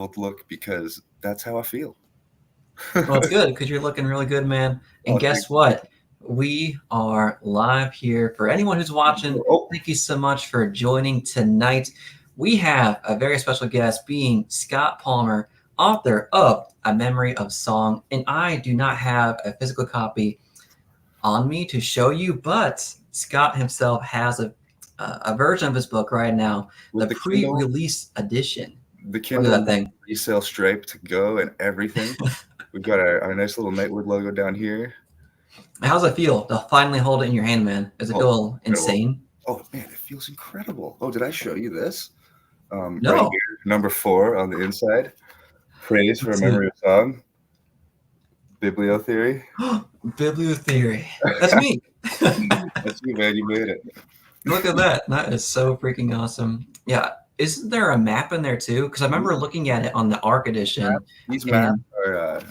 look because that's how I feel. Well, it's good because you're looking really good, man. And Oh, thank guess what? We are live here. For anyone who's watching, you. Oh, thank you so much for joining tonight. We have a very special guest being Scott Palmer, author of A Memory of Song. And I do not have a physical copy on me to show you, but Scott himself has a version of his book right now, the with pre-release edition. The Look at Kindle that thing. resale stripe to go and everything. We've got our nice little Nightwood logo down here. How's it feel to finally hold it in your hand, man? Does it Oh, feel incredible. insane? Oh, man, it feels incredible. Oh, did I show you this? Right No. here, number 4 on the inside. Praise for a Let's see. memory of song. Bibliotheory. Bibliotheory. That's me. That's you, man. You made it. Look at that. That is so freaking awesome. Yeah. Isn't there a map in there too? Because I remember looking at it on the ARC edition. These maps And are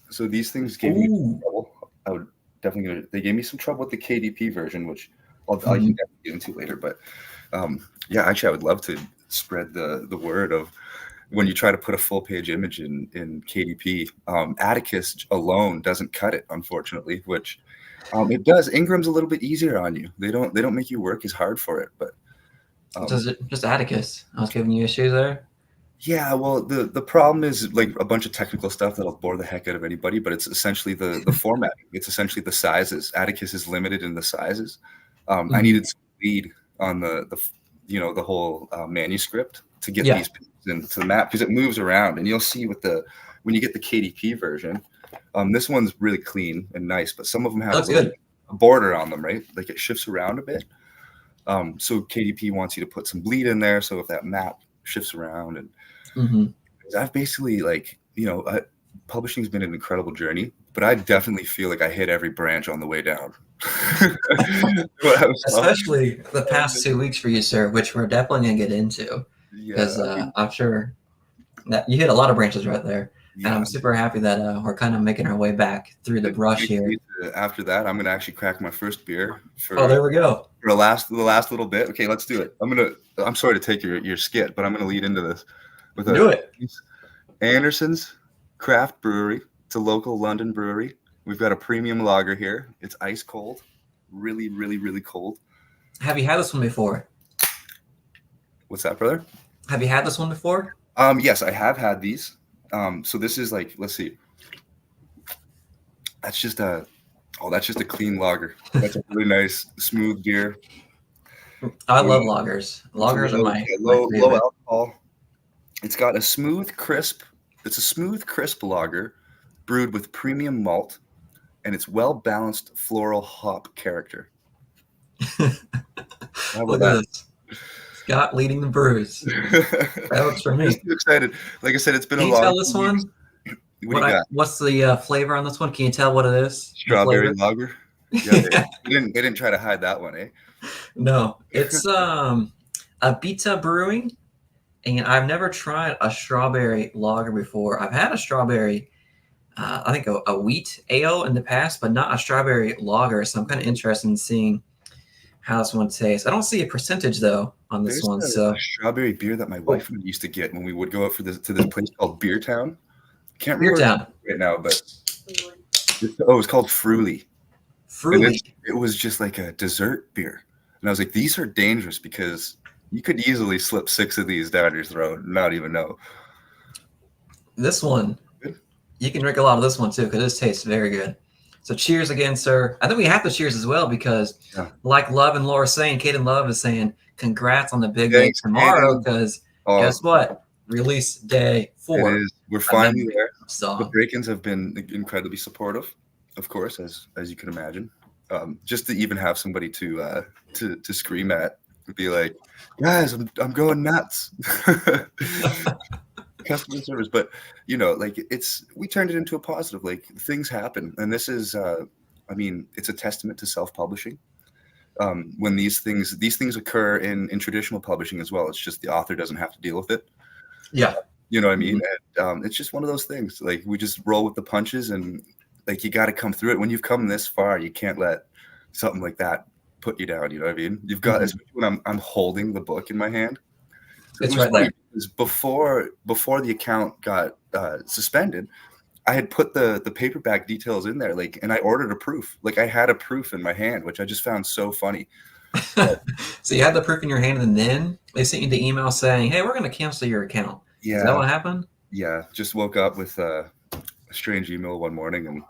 so these things gave me ooh, trouble. I would definitely they gave me some trouble with the KDP version, which I can mhm. definitely get into later. But yeah, actually, I would love to spread the word of when you try to put a full page image in KDP. Atticus alone doesn't cut it, unfortunately. Which it does. Ingram's a little bit easier on you. They don't make you work as hard for it, but. Does it just Atticus? I was giving you issues there. Yeah, well, the problem is like a bunch of technical stuff that'll bore the heck out of anybody, but it's essentially the formatting. It's essentially the sizes. Atticus is limited in the sizes. I Mhm. needed some lead on the whole manuscript to get Yeah, these pieces into the map because it moves around, and you'll see when you get the KDP version, this one's really clean and nice, but some of them that have looks good. a border on them, right? Like it shifts around a bit. So KDP wants you to put some bleed in there, so if that map shifts around and Hmm. I've basically publishing's been an incredible journey, but I definitely feel like I hit every branch on the way down. What I was Especially the past 2 weeks for you, sir, which we're definitely gonna get into, yeah, because I mean, I'm sure that you hit a lot of branches right there, and yeah. I'm super happy that we're kind of making our way back through the It brush makes here. me after that, I'm gonna actually crack my first beer Oh, for there we go. the last little bit. Okay, let's do it. I'm sorry to take your skit, but I'm gonna lead into this with Do a it. Anderson's Craft Brewery. It's a local London brewery. We've got a premium lager here. It's ice cold, really, really, really cold. Have you had this one before? What's that, brother? Have you had this one before? Yes, I have had these. So this is like, let's see, that's just a, that's just a clean lager. That's a really nice, smooth beer. I Low, love lagers. it's a Lagers are low, my low favorite. alcohol. It's got a smooth, crisp. It's a smooth, crisp lager, brewed with premium malt, and it's well balanced floral hop character. How about Look at that? this. Scott leading the brews. That works for I'm just me. too excited. Like I said, it's been a Can you long tell this 2 weeks. one What do you got? what's the flavor on this one? Can you tell what it is? The Strawberry flavor? lager. Yeah, they didn't try to hide that one, eh? No, it's a Beta Brewing, and I've never tried a strawberry lager before. I've had a strawberry, I think a wheat ale in the past, but not a strawberry lager. So I'm kind of interested in seeing how this one tastes. I don't see a percentage though on this There's one. a So, strawberry beer that my oh, wife and I used to get when we would go out to this place called Beer Town. Can't Beer remember what it's Town, called right now, but it's called Fruly, and Fruly. it was just like a dessert beer, and I was like, these are dangerous because you could easily slip 6 of these down your throat and not even know. This one, you can drink a lot of this one too because this tastes very good. So cheers again, sir. I think we have to cheers as well because, Yeah. like Love and Laura saying, Kate and Love is saying, congrats on the big day Thanks, tomorrow. Kaden. Because Oh, guess what? Release day it 4. is. We're A finally memory there. of The song. break-ins have been incredibly supportive, of course, as you can imagine. Just to even have somebody to scream at and be like, guys, I'm going nuts. Customer service, but like we turned it into a positive. Like things happen, and this is, I mean, it's a testament to self-publishing. When these things occur in traditional publishing as well. It's just the author doesn't have to deal with it. Yeah. You know what I mean? Mhm. And it's just one of those things. Like we just roll with the punches, and like you got to come through it. When you've come this far, you can't let something like that put you down. You know what I mean? You've got, Mhm. especially when I'm holding the book in my hand. It It's was right funny there. is before the account got suspended, I had put the paperback details in there, like, and I ordered a proof. Like, I had a proof in my hand, which I just found so funny. But So you had the proof in your hand, and then they sent you the email saying, "Hey, we're going to cancel your account." Is that yeah, what happened? yeah, just woke up with a strange email one morning, and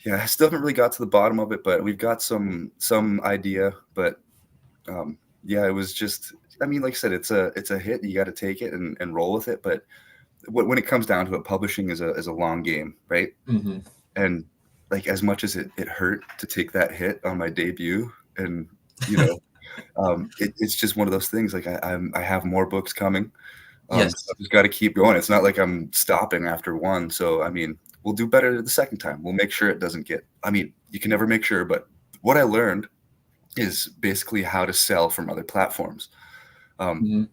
yeah, I still haven't really got to the bottom of it, but we've got some idea. But yeah, it was just, I mean, like I said, it's a hit. You got to take it and roll with it. But when it comes down to it, publishing is a long game, right? Mm-hmm. And like, as much as it hurt to take that hit on my debut, and you know, it's just one of those things. Like, I have more books coming. So Yes. I've just got to keep going. It's not like I'm stopping after one. So I mean, we'll do better the second time. We'll make sure it doesn't get. I mean, you can never make sure, but what I learned is basically how to sell from other platforms. Um, Mm-hmm.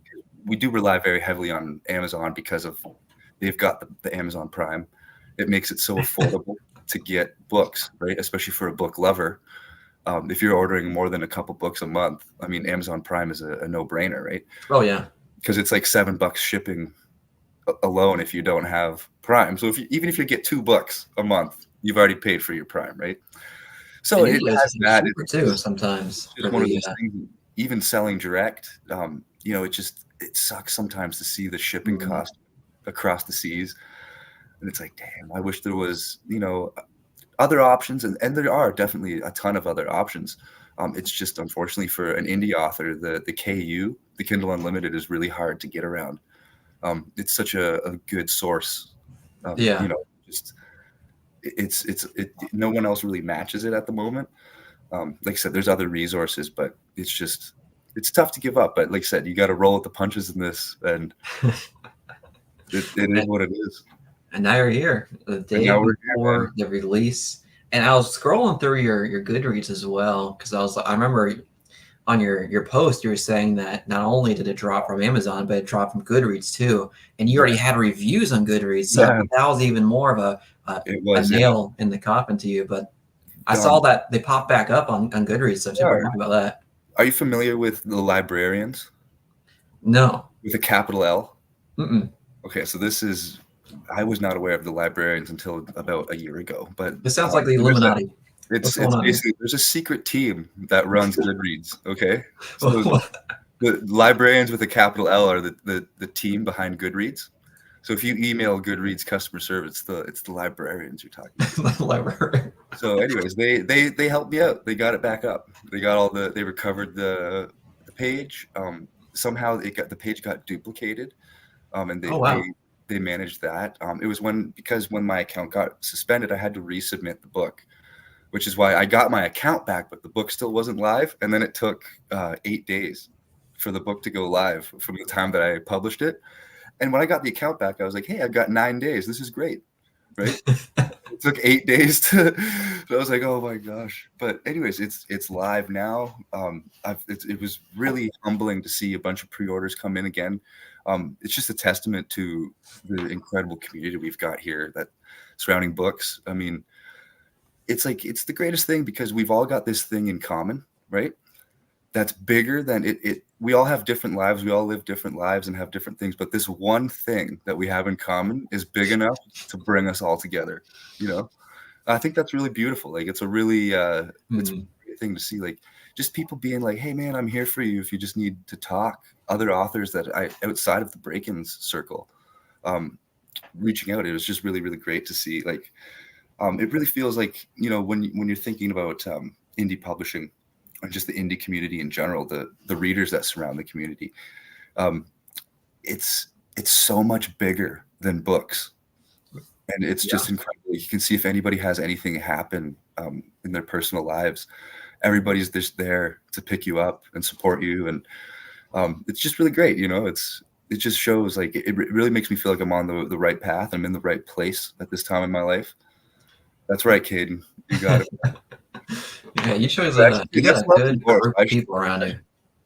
we do rely very heavily on Amazon because of they've got the Amazon Prime. It makes it so affordable to get books, right? Especially for a book lover. If you're ordering more than a couple books a month, I mean, Amazon Prime is a no-brainer, right? Oh yeah. Because it's like $7 shipping alone if you don't have Prime. So even if you get 2 books a month, you've already paid for your Prime, right? So And it usually has it's that. cheaper too sometimes It's for just one of the. those things. Even selling direct, it sucks sometimes to see the shipping Mhm. cost across the seas, and it's like, damn, I wish there was, other options, and there are definitely a ton of other options. It's just, unfortunately, for an indie author, the KU, the Kindle Unlimited, is really hard to get around. It's such a good source. Yeah. Just no one else really matches it at the moment. Like I said, there's other resources, but it's tough to give up. But like I said, you got to roll with the punches in this, and it is what it is. And now you're here, the And day now we're here, man. before the release. And I was scrolling through your Goodreads as well because I remember on your post you were saying that not only did it drop from Amazon, but it dropped from Goodreads too. And you already Yeah, had reviews on Goodreads, so I yeah, think that was even more of it a was. Yeah. nail in the coffin to you. But I saw that they popped back up on Goodreads, so super Yeah. happy about that. Are you familiar with the librarians No. with a capital L? Mm-mm. Okay, so I was not aware of the librarians until about a year ago, but This sounds like the there's a Illuminati. What's going it's on here? basically, there's a secret team that runs Goodreads. Okay, so the librarians with a capital L are the team behind Goodreads. So if you email Goodreads customer service, it's the librarians you're talking to. Library. So, anyways, they helped me out. They got it back up. They recovered the page. Somehow the page got duplicated, and Oh wow. they managed that. It was because when my account got suspended, I had to resubmit the book, which is why I got my account back, but the book still wasn't live. And then it took 8 days for the book to go live from the time that I published it. And when I got the account back, I was like, hey, I've got 9 days. This is great, right? It took 8 days to. So I was like, oh my gosh. But anyways, it's live now. It was really humbling to see a bunch of pre-orders come in again. It's just a testament to the incredible community we've got here that surrounding books. I mean, it's the greatest thing because we've all got this thing in common, right? That's bigger than it. We all have different lives. We all live different lives and have different things. But this one thing that we have in common is big enough to bring us all together. You know, I think that's really beautiful. Like, it's a really it's a Hmm. great thing to see. Like, just people being like, "Hey, man, I'm here for you if you just need to talk." Other authors that outside of the break-ins circle, reaching out. It was just really, really great to see. Like, it really feels like, when you're thinking about indie publishing, or just the indie community in general, the readers that surround the community, um, it's so much bigger than books, and it's Yeah. just incredible. You can see if anybody has anything happen in their personal lives, everybody's just there to pick you up and support you, and it's just really great. It just shows, like, it really makes me feel like I'm on the right path. I'm in the right place at this time in my life. That's right, Caden. You got it. Yeah, you got That's a lovely good yours. group of people around you.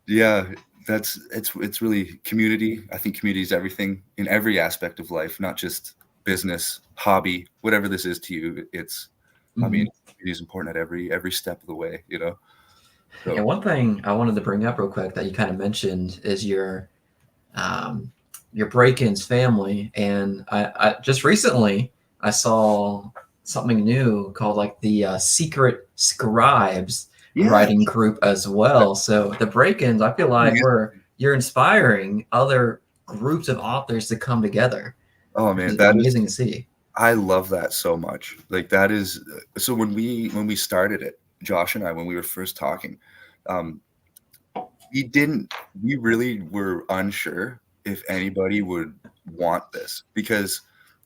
Yeah, it's really community. I think community is everything in every aspect of life, not just business, hobby, whatever this is to you. I Hmm. mean, community is important at every step of the way. And So one thing I wanted to bring up real quick that you kind of mentioned is your your break-ins family, and I just recently I saw something new called like the Secret Scribes Yeah. writing group as well. So the break-ins, I feel like you're inspiring other groups of authors to come together, Oh which man, is that is, amazing to see. I love that so much. Like that is so when we started it, Josh and I, when we were first talking, um, we didn't we really were unsure if anybody would want this because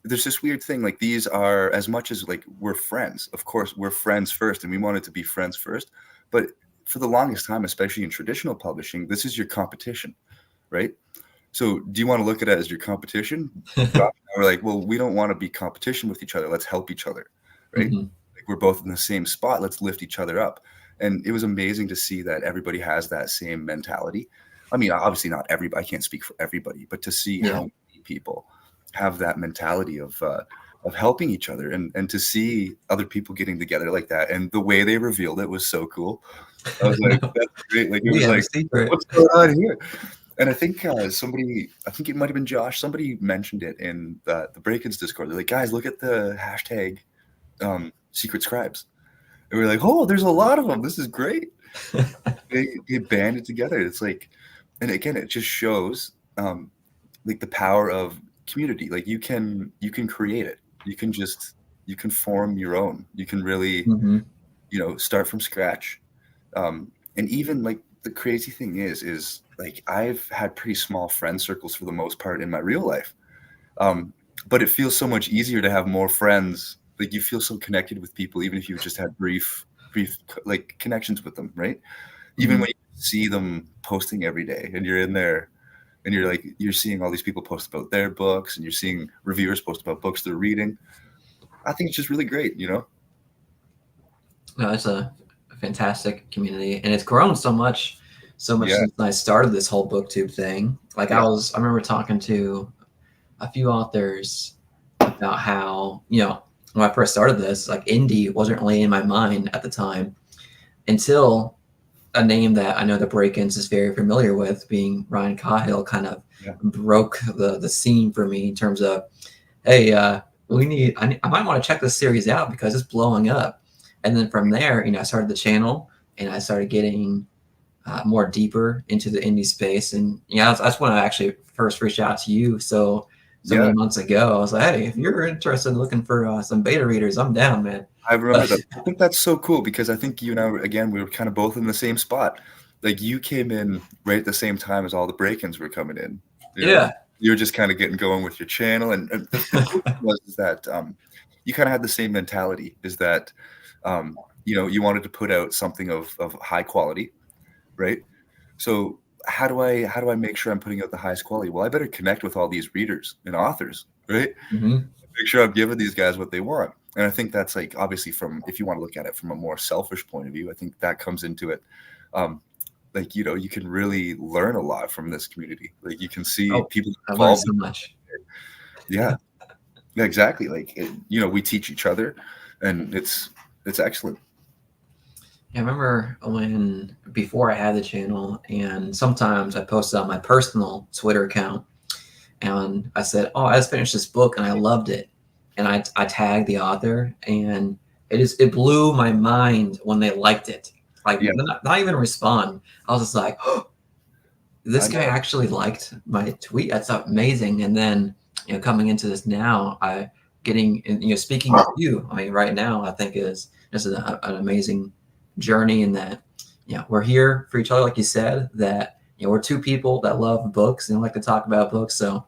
there's this weird thing, like these are, as much as like we're friends, of course we're friends first and we wanted to be friends first, but for the longest time, especially in traditional publishing, this is your competition, right? So do you want to look at it as your competition? Josh and I were like, well, we don't want to be competition with each other. Let's help each other, right? Mhm. Like we're both in the same spot. Let's lift each other up. And it was amazing to see that everybody has that same mentality. I mean, obviously not everybody. I can't speak for everybody, but to see Yeah. how many people have that mentality of helping each other, and to see other people getting together like that, and the way they revealed it was so cool. I was like, No, that's great. Like it we was have a like, secret. what's going on here? And I think somebody, I think it might have been Josh, somebody mentioned it in the Break-ins Discord. They're like, guys, look at the hashtag Secret Scribes. And we're like, oh, there's a lot of them. This is great. They banded together. It's like, and again, it just shows like the power of community. Like you can create it. You can just you can form your own. You can really, Mhm. you know, start from scratch. And even like the crazy thing is like I've had pretty small friend circles for the most part in my real life. Um, but it feels so much easier to have more friends. Like you feel so connected with people, even if you just had brief like connections with them, right? Even Mhm. when you see them posting every day and you're in there and you're like, you're seeing all these people post about their books and you're seeing reviewers post about books they're reading. I think it's just really great, you know? No, it's a fantastic community, and it's grown so much Yeah. since I started this whole booktube thing. Like Yeah. I remember talking to a few authors about how, when I first started this, like indie wasn't really in my mind at the time until a name that I know the Break-ins is very familiar with, being Ryan Cahill, kind of Yeah. broke the scene for me in terms of, hey, I might want to check this series out because it's blowing up. And then from there, I started the channel and I started getting more deeper into the indie space. And that's when I actually first reached out to you. So many Yeah. months ago, I was like, hey, if you're interested in looking for some beta readers, I'm down, man. I remember that. I think that's so cool because I think you and I were, again, we were kind of both in the same spot. Like you came in right at the same time as all the break-ins were coming in. You know, Yeah. you were just kind of getting going with your channel, and the cool thing was is that you kind of had the same mentality. Is that you know, you wanted to put out something of high quality, right? So how do I make sure I'm putting out the highest quality? Well, I better connect with all these readers and authors, right? Hmm. Make sure I'm giving these guys what they want. And I think that's like obviously from, if you want to look at it from a more selfish point of view, I think that comes into it. Um, like, you know, you can really learn a lot from this community. Like you can see Oh, people I learned involved. so much. Yeah, yeah, exactly. Like, you know, we teach each other and it's excellent. Yeah, I remember when before I had the channel, and sometimes I posted on my personal Twitter account, and I said, "Oh, I just finished this book and I loved it," and I tagged the author, and it blew my mind when they liked it. Like Yeah, not even respond. I was just like, "Oh, I this guy know. actually liked my tweet. That's amazing." And then coming into this now, I getting speaking with you. I mean, right now, I think is an amazing journey in that we're here for each other, like you said. That we're two people that love books and like to talk about books. So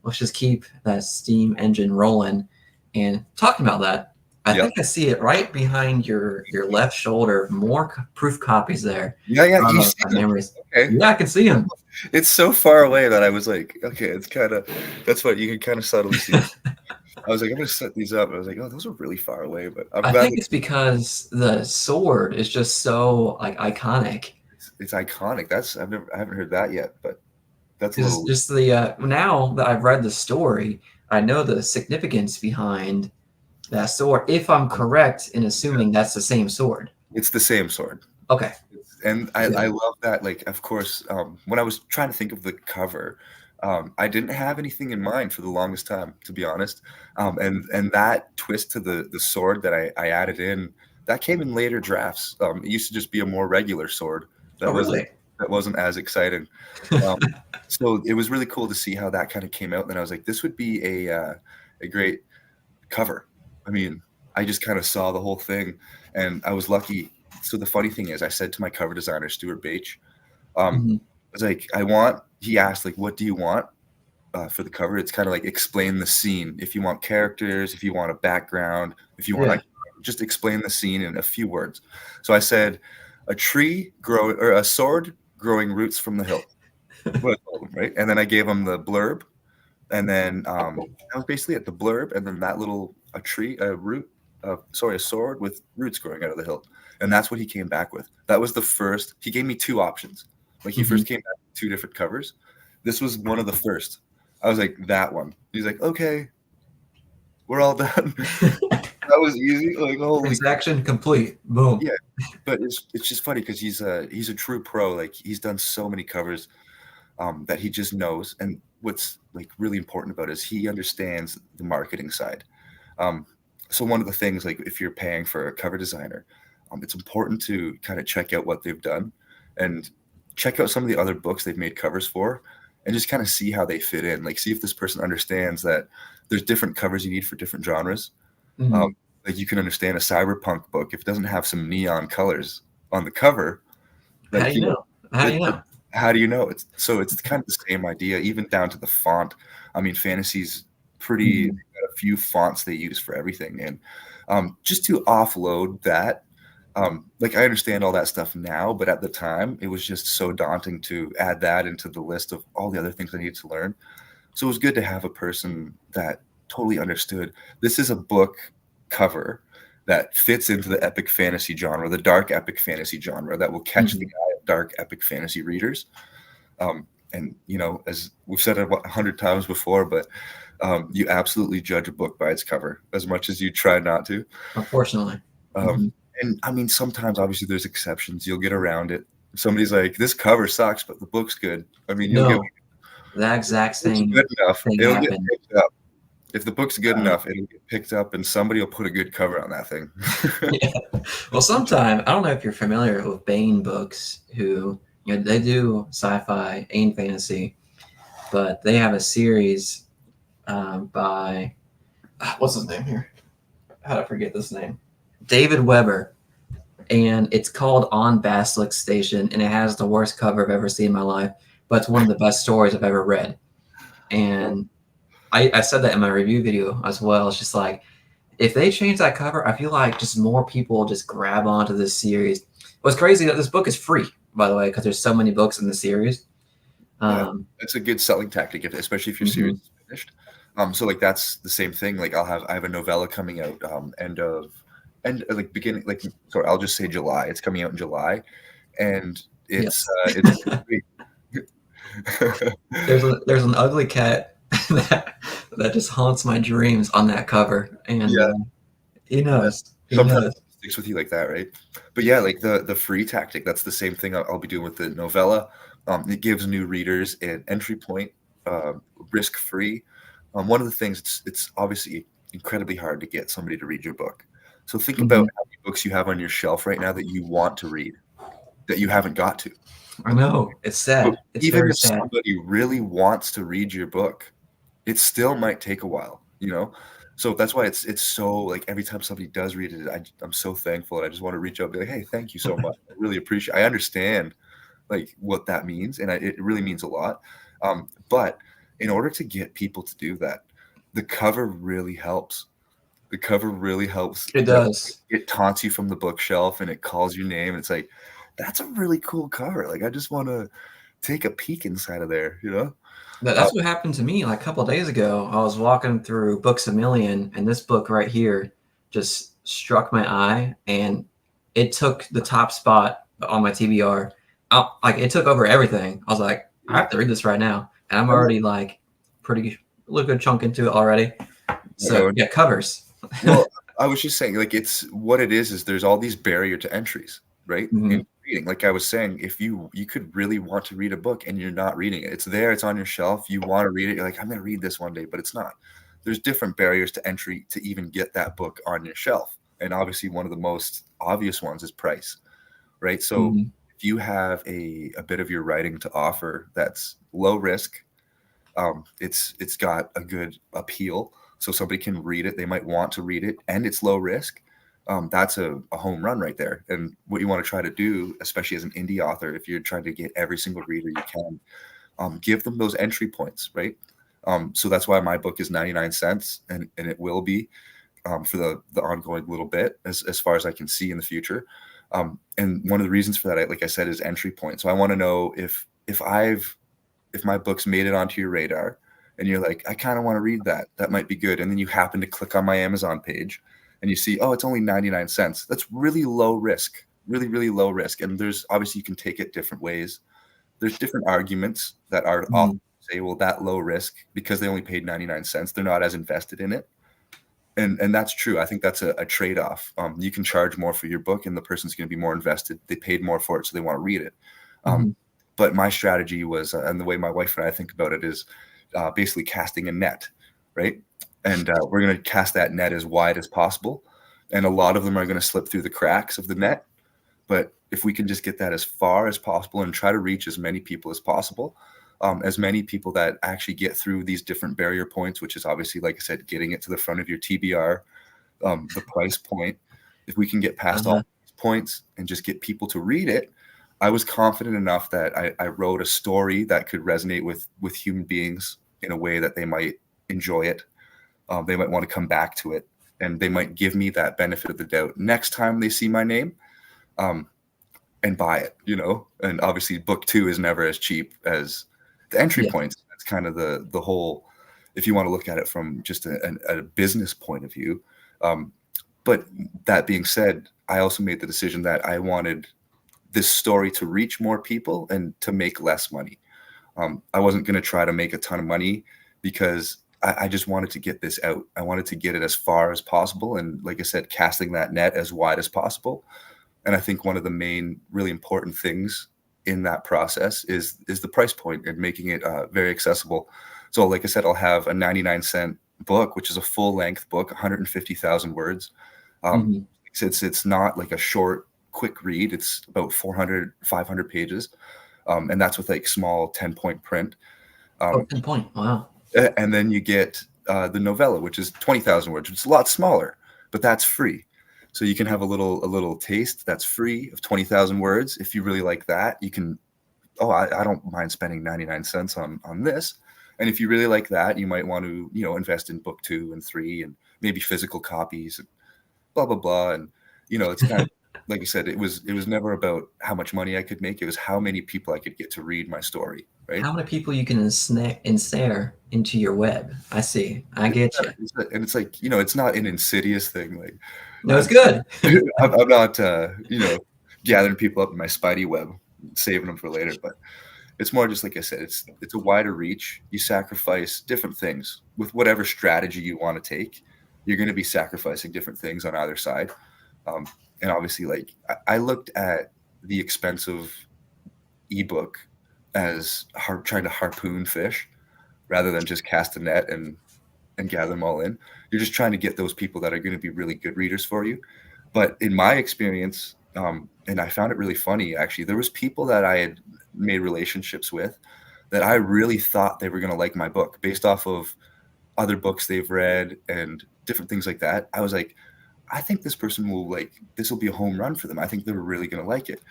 let's just keep that steam engine rolling. And talking about that, I Yep. think I see it right behind your left shoulder. More proof copies there Yeah, yeah. You of see my them. memories. Okay. Yeah, I can see them. It's so far away that I was like, okay, it's kind of, that's what you can kind of subtly see. I was like, I'm gonna set these up. I was like, oh, those are really far away, but I'm I glad think that it's because the sword is just so like iconic. it's iconic. That's I haven't heard that yet, but that's a Is little. just the now that I've read the story, I know the significance behind that sword. If I'm correct in assuming that's the same sword. It's the same sword, Okay. and I Good. love that. Like, of course, when I was trying to think of the cover, I didn't have anything in mind for the longest time, to be honest. And that twist to the sword that I added in, that came in later drafts. It used to just be a more regular sword Oh, that really? wasn't as exciting. Um, so it was really cool to see how that kind of came out. And then I was like, this would be a great cover. I mean, I just kind of saw the whole thing, and I was lucky. So the funny thing is, I said to my cover designer, Stuart Bache, Mhm. I was like, I want. He asked, like, what do you want for the cover? It's kind of like explain the scene. If you want characters, if you want a background, if you want Yeah. like just explain the scene in a few words. So I said, a tree grow or a sword growing roots from the hilt. What I told him, right? And then I gave him the blurb, and then that was basically it. The blurb, and then that little a tree, a root, sorry, a sword with roots growing out of the hilt, and that's what he came back with. That was the first. He gave me two options. Like he Mhm. first came back with two different covers. This was one of the first. I was like, that one. He's like, okay, we're all done. That was easy. Like, holy Transaction complete. Boom. yeah. But it's just funny because he's a true pro. Like he's done so many covers that he just knows. And what's like really important about it is he understands the marketing side. Um, so one of the things, like if you're paying for a cover designer, it's important to kind of check out what they've done and check out some of the other books they've made covers for, and just kind of see how they fit in. Like see if this person understands that there's different covers you need for different genres. Um, Mhm. like you can understand a cyberpunk book if it doesn't have some neon colors on the cover. How do Like you know? How do you know? how do you know? It's kind of the same idea, even down to the font. I mean, fantasy's pretty Mhm. got a few fonts they use for everything, and just to offload that, like I understand all that stuff now, but at the time it was just so daunting to add that into the list of all the other things I needed to learn. So it was good to have a person that totally understood this is a book cover that fits into the epic fantasy genre, the dark epic fantasy genre that will catch the Mhm. eye of dark epic fantasy readers. And you know, as we've said it 100 times before, but you absolutely judge a book by its cover as much as you try not to. Unfortunately. Um, Mhm. and I mean, sometimes obviously there's exceptions. You'll get around it. Somebody's like, "This cover sucks, but the book's good." I mean, you'll get No, that if exact the book's same good enough, thing it'll get happened. picked up. If the book's good Uh, enough, it'll get picked up, and somebody will put a good cover on that thing. yeah. Well, sometime I don't know if you're familiar with Bain Books, who they do sci-fi and fantasy, but they have a series by what's his name here? How did I forget this name? David Weber, and it's called On Basilisk Station, and it has the worst cover I've ever seen in my life, but it's one of the best stories I've ever read. And I said that in my review video as well. It's just like if they change that cover, I feel like just more people just grab onto this series. What's crazy that this book is free, by the way, because there's so many books in the series. Yeah, Um, it's a good selling tactic, especially if your series mhm. is finished. So like that's the same thing. Like I have a novella coming out end like beginning like sorry, I'll just say July. It's coming out in July, and Yes, it's free. there's an ugly cat that that just haunts my dreams on that cover, and Yeah, he yeah. knows. He Sometimes knows. it sticks with you like that, right? But yeah, like the free tactic, that's the same thing I'll be doing with the novella. It gives new readers an entry point, risk free. One of the things it's obviously incredibly hard to get somebody to read your book. So think about Mhm. how many books you have on your shelf right now that you want to read that you haven't got to. I know. It's But sad. It's even very if sad. somebody really wants to read your book, it still might take a while, you know? So that's why it's so like every time somebody does read it, I'm so thankful, and I just want to reach out and be like, hey, thank you so much. I really appreciate. I understand like what that means, and it really means a lot. But in order to get people to do that, the cover really helps. The cover really helps. It That does. it taunts you from the bookshelf, and it calls your name. And it's like that's a really cool cover. Like I just want to take a peek inside of there, you know? Uh, That's what happened to me like a couple of days ago. I was walking through Books a Million, and this book right here just struck my eye, and it took the top spot on my TBR. Like it took over everything. I was like, I yeah. have to read this right now, and I'm I love already like pretty a little good chunk into it already. So going. yeah, covers. Well, I was just saying, like, it's what it is there's all these barrier to entries, right? In Mhm. reading. Like I was saying, if you could really want to read a book and you're not reading it, it's there, it's on your shelf, you want to read it, you're like, I'm going to read this one day, but it's not. There's different barriers to entry to even get that book on your shelf. And obviously, one of the most obvious ones is price, right? So Mhm. if you have a bit of your writing to offer that's low risk, it's got a good appeal, so somebody can read it. They might want to read it, and it's low risk. That's a home run right there. And what you want to try to do, especially as an indie author, if you're trying to get every single reader you can, give them those entry points, right? So that's why my book is 99 cents, and it will be for the ongoing little bit as far as I can see in the future. And one of the reasons for that, like I said, is entry point. So I want to know if my book's made it onto your radar and you're like, I kind of want to read that. That might be good. And then you happen to click on my Amazon page and you see, oh, it's only 99 cents. That's really low risk, really, really low risk. And there's obviously you can take it different ways. There's different arguments that are often Mhm. say, well, that low risk because they only paid 99 cents, they're not as invested in it. And that's true. I think that's a trade-off. You can charge more for your book and the person's going to be more invested. They paid more for it, so they want to read it. Um, Mhm. but my strategy was, and the way my wife and I think about it is basically casting a net, right? And we're going to cast that net as wide as possible. And a lot of them are going to slip through the cracks of the net. But if we can just get that as far as possible and try to reach as many people as many people that actually get through these different barrier points, which is obviously, like I said, getting it to the front of your TBR, the price point. If we can get past all Uh-huh. these points and just get people to read it, I was confident enough that I wrote a story that could resonate with human beings in a way that they might enjoy it. They might want to come back to it, and they might give me that benefit of the doubt next time they see my name. Um, and buy it, And obviously, book two is never as cheap as the entry Yeah. points. That's kind of the whole, if you want to look at it from just a business point of view. Um, but that being said, I also made the decision that I wanted this story to reach more people and to make less money. I wasn't going to try to make a ton of money because I just wanted to get this out. I wanted to get it as far as possible. And like I said, casting that net as wide as possible. And I think one of the main really important things in that process is the price point and making it very accessible. So like I said, I'll have a 99-cent book, which is a full length book, 150,000 words. Um, Mhm. it's not like a short, quick read. It's about 400, 500 pages. And that's with like small 10-point print. Oh, Um, pinpoint. Wow. and then you get the novella, which is 20,000 words. It's a lot smaller, but that's free. So you can have a little taste that's free of 20,000 words. If you really like that, you can, oh, I don't mind spending 99 cents on this. And if you really like that, you might want to, invest in book two and three and maybe physical copies and blah, blah, blah. And, it's kind of, like I said, it was never about how much money I could make. It was how many people I could get to read my story. Right. How many people you can ensnare into your web? I see. I get you. And it's like, it's not an insidious thing. Like No, it's I'm good. I'm not gathering people up in my spidey web, saving them for later. But it's more just like I said, it's a wider reach. You sacrifice different things with whatever strategy you want to take. You're going to be sacrificing different things on either side. And obviously, like I looked at the expensive ebook as trying to harpoon fish rather than just cast a net and gather them all in. You're just trying to get those people that are going to be really good readers for you. But in my experience, and I found it really funny actually, there was people that I had made relationships with that I really thought they were going to like my book based off of other books they've read and different things like that. I was like, I think this person will like this will be a home run for them. I think they're really going to like it.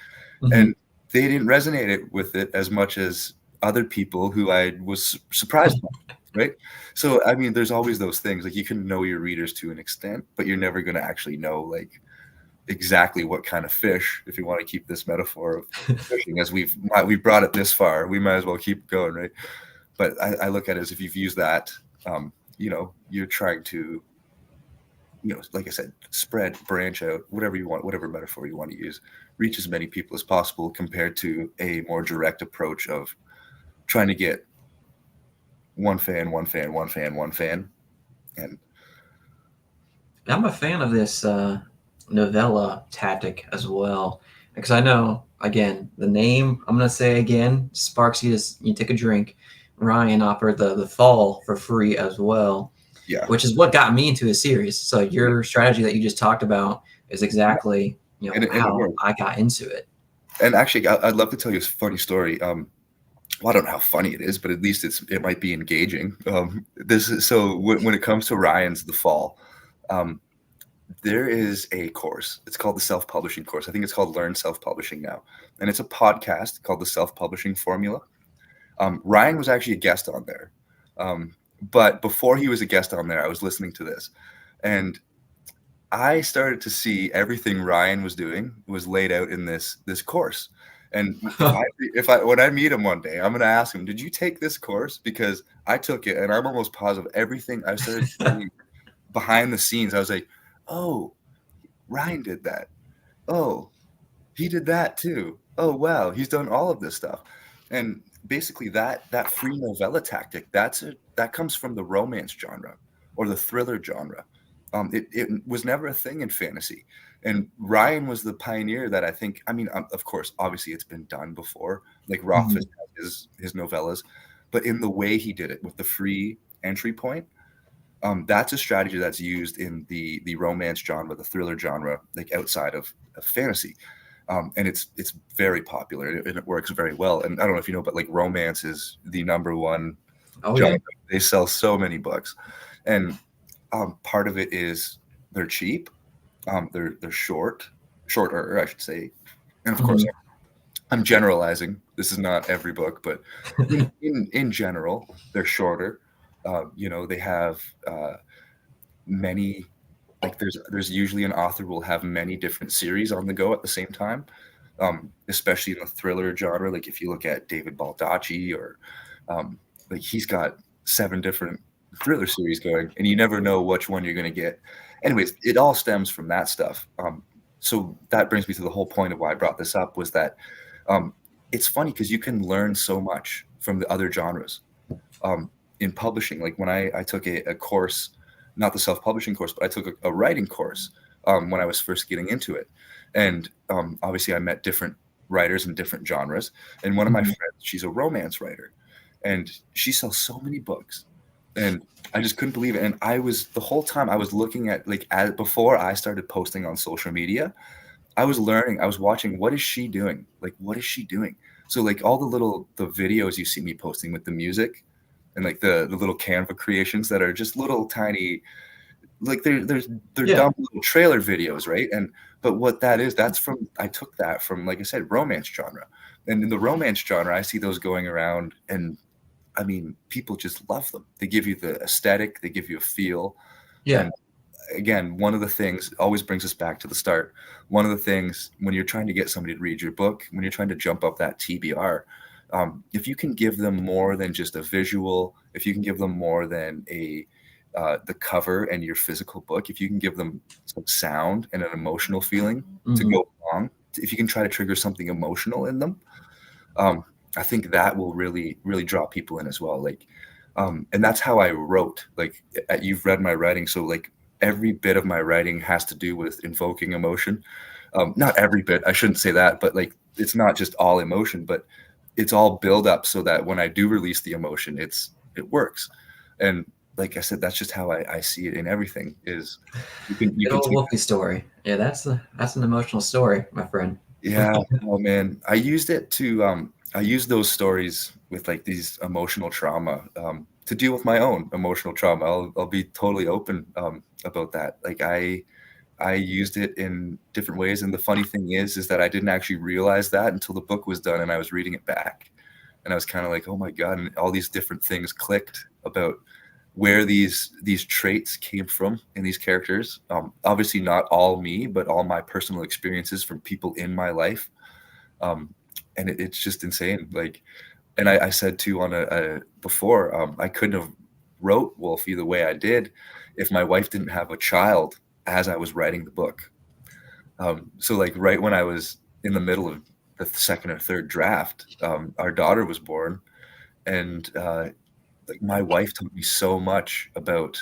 Mhm. And they didn't resonate with it as much as other people who I was surprised by, right? So I mean, there's always those things like you can know your readers to an extent, but you're never going to actually know like exactly what kind of fish. If you want to keep this metaphor of fishing, as we brought it this far, we might as well keep going, right? But I look at it as if you've used that, you're trying to, like I said, spread, branch out, whatever you want, whatever metaphor you want to use, reach as many people as possible compared to a more direct approach of trying to get one fan, one fan, one fan, one fan. And I'm a fan of this novella tactic as well because I know again, the name I'm gonna say again sparks you to you take a drink. Ryan offered the fall for free as well, Yeah. which is what got me into the series. So your strategy that you just talked about is Yeah. exactly And it how worked. I got into it. And actually, I'd love to tell you a funny story. Well, I don't know how funny it is, but at least it might be engaging. This is so when it comes to Ryan's The Fall, um, there is a course. It's called the self-publishing course. I think it's called Learn Self-Publishing now, and it's a podcast called the Self-Publishing Formula. Ryan was actually a guest on there, um, but before he was a guest on there, I was listening to this, and I started to see everything Ryan was doing was laid out in this course. And if I when I meet him one day, I'm gonna ask him, "Did you take this course?" Because I took it, and I'm almost positive everything I started seeing behind the scenes. I was like, "Oh, Ryan did that. Oh, he did that too. Oh wow, he's done all of this stuff." And basically, that free novella tactic that comes from the romance genre or the thriller genre. It was never a thing in fantasy, and Ryan was the pioneer that I think. I mean, of course, obviously, it's been done before. Like Rothfuss Mhm. has his novellas, but in the way he did it with the free entry point, that's a strategy that's used in the romance genre, the thriller genre, like outside of fantasy, and it's very popular and it works very well. And I don't know if you know, but like romance is the number one Oh genre. yeah. They sell so many books, and part of it is they're cheap, they're shorter, I should say, and of course Mhm. I'm generalizing. This is not every book, but in general, they're shorter. They have many like there's usually an author will have many different series on the go at the same time, especially in the thriller genre. Like if you look at David Baldacci or like he's got 7 different thriller series going, and you never know which one you're going to get. Anyways, it all stems from that stuff. So that brings me to the whole point of why I brought this up was that um, it's funny because you can learn so much from the other genres in publishing. Like when I took a course, not the self-publishing course, but I took a writing course when I was first getting into it. And obviously I met different writers in different genres. And one of my Mhm. friends, she's a romance writer and she sells so many books. And I just couldn't believe it. And I was the whole time I was looking at before I started posting on social media, I was learning, I was watching what is she doing? Like what is she doing? So like all the videos you see me posting with the music and like the little Canva creations that are just little tiny like they're Yeah. dumb little trailer videos, right? And but what that is, that's from I took that from like I said, romance genre. And in the romance genre, I see those going around and I mean, people just love them. They give you the aesthetic, they give you a feel. Yeah. And again, one of the things always brings us back to the start. One of the things when you're trying to get somebody to read your book, when you're trying to jump up that TBR, if you can give them more than just a visual, if you can give them more than the cover and your physical book, if you can give them some sound and an emotional feeling to Mhm. go along, if you can try to trigger something emotional in them, um, I think that will really, really draw people in as well. Like, and that's how I wrote. Like, you've read my writing, so like every bit of my writing has to do with invoking emotion. Not every bit, I shouldn't say that, but like it's not just all emotion, but it's all build up so that when I do release the emotion, it works. And like I said, that's just how I see it in everything. Is you Good can old take Wolfie story. Yeah, that's an emotional story, my friend. yeah, oh man. I use those stories with like these emotional trauma to deal with my own emotional trauma. I'll be totally open about that. Like I used it in different ways, and the funny thing is that I didn't actually realize that until the book was done and I was reading it back, and I was kind of like, oh my God, and all these different things clicked about where these traits came from in these characters. Obviously, not all me, but all my personal experiences from people in my life. Um, and it's just insane. Like, and I said too on a before, I couldn't have wrote Wolfie the way I did if my wife didn't have a child as I was writing the book. So like right when I was in the middle of the second or third draft, our daughter was born, and like my wife taught me so much about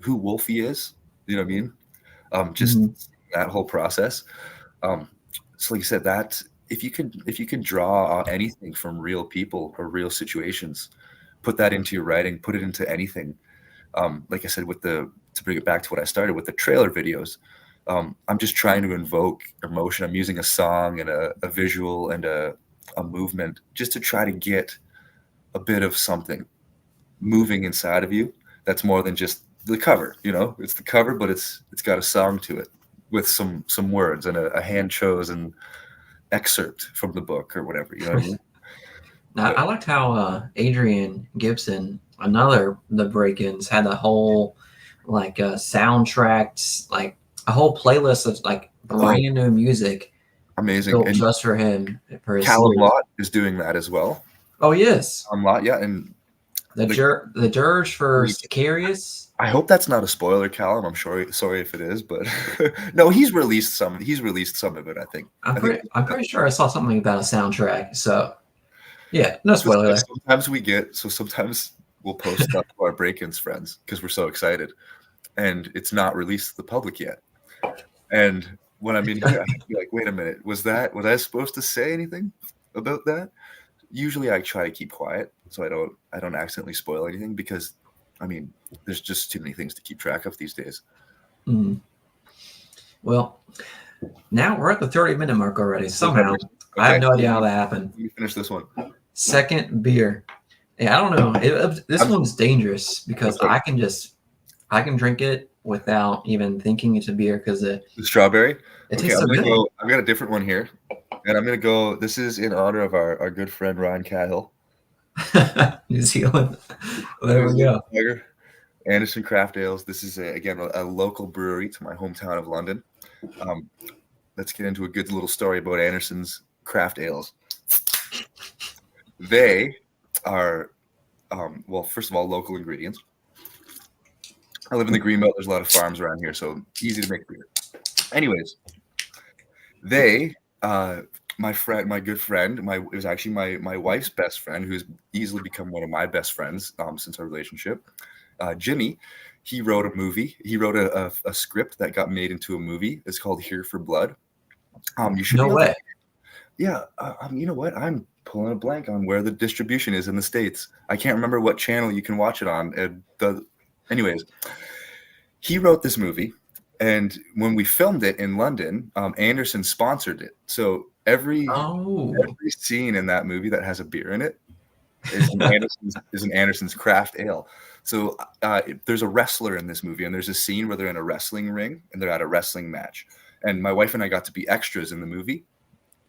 who Wolfie is. You know what I mean? Just Mhm. that whole process. Um, so like you said, that if you could draw anything from real people or real situations, put that into your writing, put it into anything. Like I said, to bring it back to what I started with the trailer videos, I'm just trying to invoke emotion. I'm using a song and a visual and a movement just to try to get a bit of something moving inside of you. That's more than just the cover. It's the cover, but it's got a song to it with some words and a hand chosen excerpt from the book or whatever. You know what I mean? Now, I liked how Adrian Gibson, another the break-ins, had a whole soundtracks, like a whole playlist of like brand new music Amazing. built And just for him for his Callum series. Lott is doing that as well. Oh yes, Lott, yeah, and the dirge for Sicarius. I hope that's not a spoiler, Callum. I'm sorry if it is, but no, he's released some of it, I think. I'm pretty sure I saw something about a soundtrack. So yeah, no spoiler there. Sometimes we'll post stuff to our break-ins friends because we're so excited, and it's not released to the public yet. And when I'm in here, I have to be like, wait a minute, was I supposed to say anything about that? Usually I try to keep quiet so I don't accidentally spoil anything, because I mean, there's just too many things to keep track of these days. Mm. Well, now we're at the 30-minute mark already. Somehow, okay. I have no idea how that happened. Let me finish this one. Second beer. Yeah, I don't know. This one's dangerous because I can drink it without even thinking it's a beer because the strawberry. It tastes so good. I've got a different one here, and I'm gonna go. This is in honor of our good friend Ryan Cahill. New Zealand. There we go. Anderson Craft Ales. This is again a local brewery to my hometown of London. Let's get into a good little story about Anderson's Craft Ales. They are, well, first of all, local ingredients. I live in the Greenbelt. There's a lot of farms around here, so easy to make beer. Anyways, they, my good friend, it was actually my wife's best friend, who's easily become one of my best friends since our relationship. Jimmy, he wrote a movie. He wrote a script that got made into a movie. It's called Here for Blood. You should no way. Yeah. You know what? I'm pulling a blank on where the distribution is in the States. I can't remember what channel you can watch it on. Anyways, he wrote this movie, and when we filmed it in London, Anderson sponsored it. So every scene in that movie that has a beer in it is an Anderson's Craft Ale. So there's a wrestler in this movie, and there's a scene where they're in a wrestling ring and they're at a wrestling match. And my wife and I got to be extras in the movie.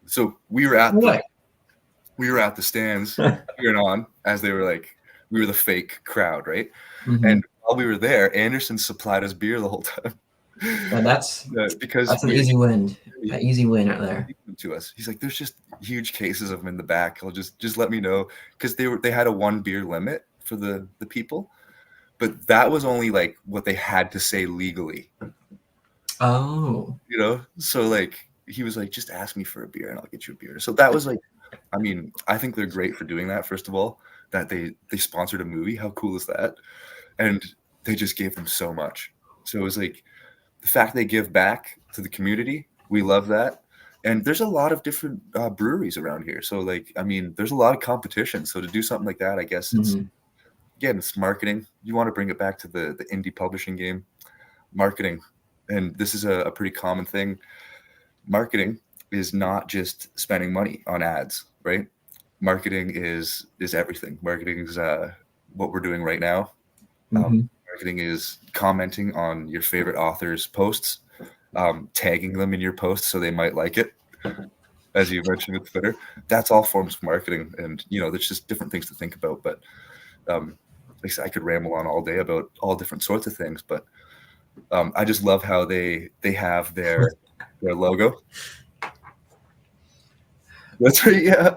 So we were at the stands cheering on as they were like, we were the fake crowd, right? Mm-hmm. And while we were there, Anderson supplied us beer the whole time. Well, that's an easy win. An easy win right there. To us, he's like, "There's just huge cases of them in the back. I'll just let me know," because they had a 1 beer limit for the people, but that was only like what they had to say legally. Oh, so like he was like, "Just ask me for a beer and I'll get you a beer." So that was like, I mean, I think they're great for doing that. First of all, that they sponsored a movie. How cool is that? And they just gave them so much. So it was like the fact they give back to the community. We love that. And there's a lot of different breweries around here. So like, I mean, there's a lot of competition. So to do something like that, I guess it's marketing. You want to bring it back to the indie publishing game, marketing. And this is a pretty common thing. Marketing is not just spending money on ads, right? Marketing is everything. Marketing is what we're doing right now. Marketing is commenting on your favorite authors' posts, tagging them in your posts so they might like it, as you mentioned with Twitter. That's all forms of marketing, and there's just different things to think about. But like I said, I could ramble on all day about all different sorts of things, but I just love how they have their logo. That's right, yeah.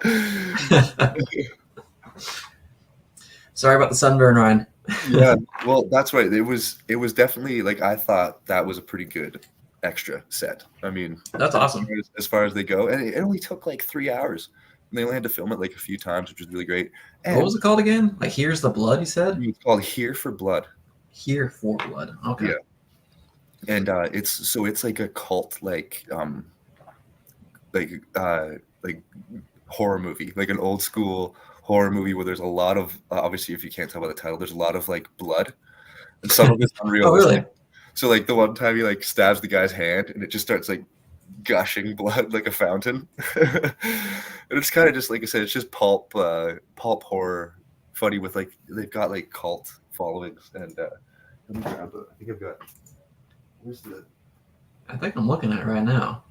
Sorry about the sunburn, Ryan. Yeah, well, that's right. It was definitely like, I thought that was a pretty good extra set. I mean, that's awesome as far as they go, and it only took like 3 hours. And they only had to film it like a few times, which was really great. And what was it called again? Like, Here's the Blood, you said? It's called Here for Blood. Here for Blood. Okay. Yeah. And it's like a cult, like horror movie, like an old school horror movie where there's a lot of obviously, if you can't tell by the title, there's a lot of like blood, and some of it's Oh, unrealistic. really? So like the one time he like stabs the guy's hand and it just starts like gushing blood like a fountain. And it's kind of just like I said, it's just pulp horror, funny with like they've got like cult followings. And let me grab it. I think I've got. Where's the? I think I'm looking at it right now.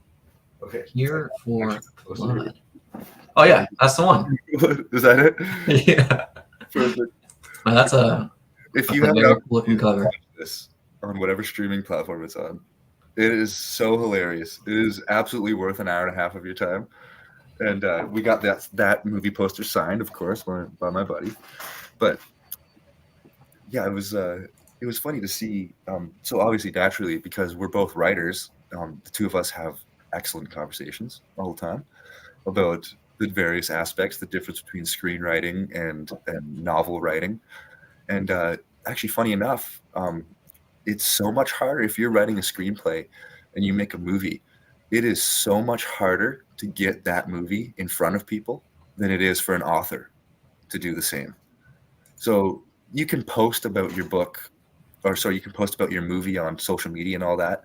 Okay. Here for Close to Blood. Oh yeah, that's the one. Is that it? Yeah. Perfect. Well, that's a very cool looking cover. This on whatever streaming platform it's on. It is so hilarious. It is absolutely worth an hour and a half of your time. And we got that movie poster signed, of course, by my buddy. But yeah, it was funny to see. So obviously, naturally, because we're both writers, the two of us have excellent conversations all the time about the various aspects, the difference between screenwriting and novel writing. And actually, funny enough, it's so much harder if you're writing a screenplay and you make a movie. It is so much harder to get that movie in front of people than it is for an author to do the same. So you can post about your book, or sorry, you can post about your movie on social media and all that.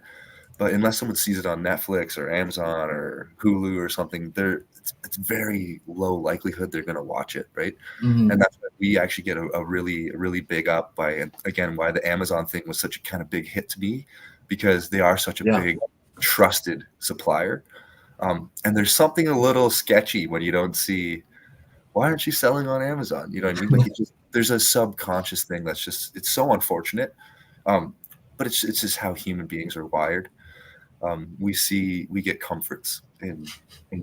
But unless someone sees it on Netflix or Amazon or Hulu or something, it's very low likelihood they're going to watch it, right? Mhm. And that's why we actually get a really big up by, and again, why the Amazon thing was such a kind of big hit to me, because they are such a big trusted supplier. And there's something a little sketchy when you don't see, why aren't you selling on Amazon? You know what I mean? Like there's a subconscious thing that's just, it's so unfortunate. But it's just how human beings are wired. We get comforts in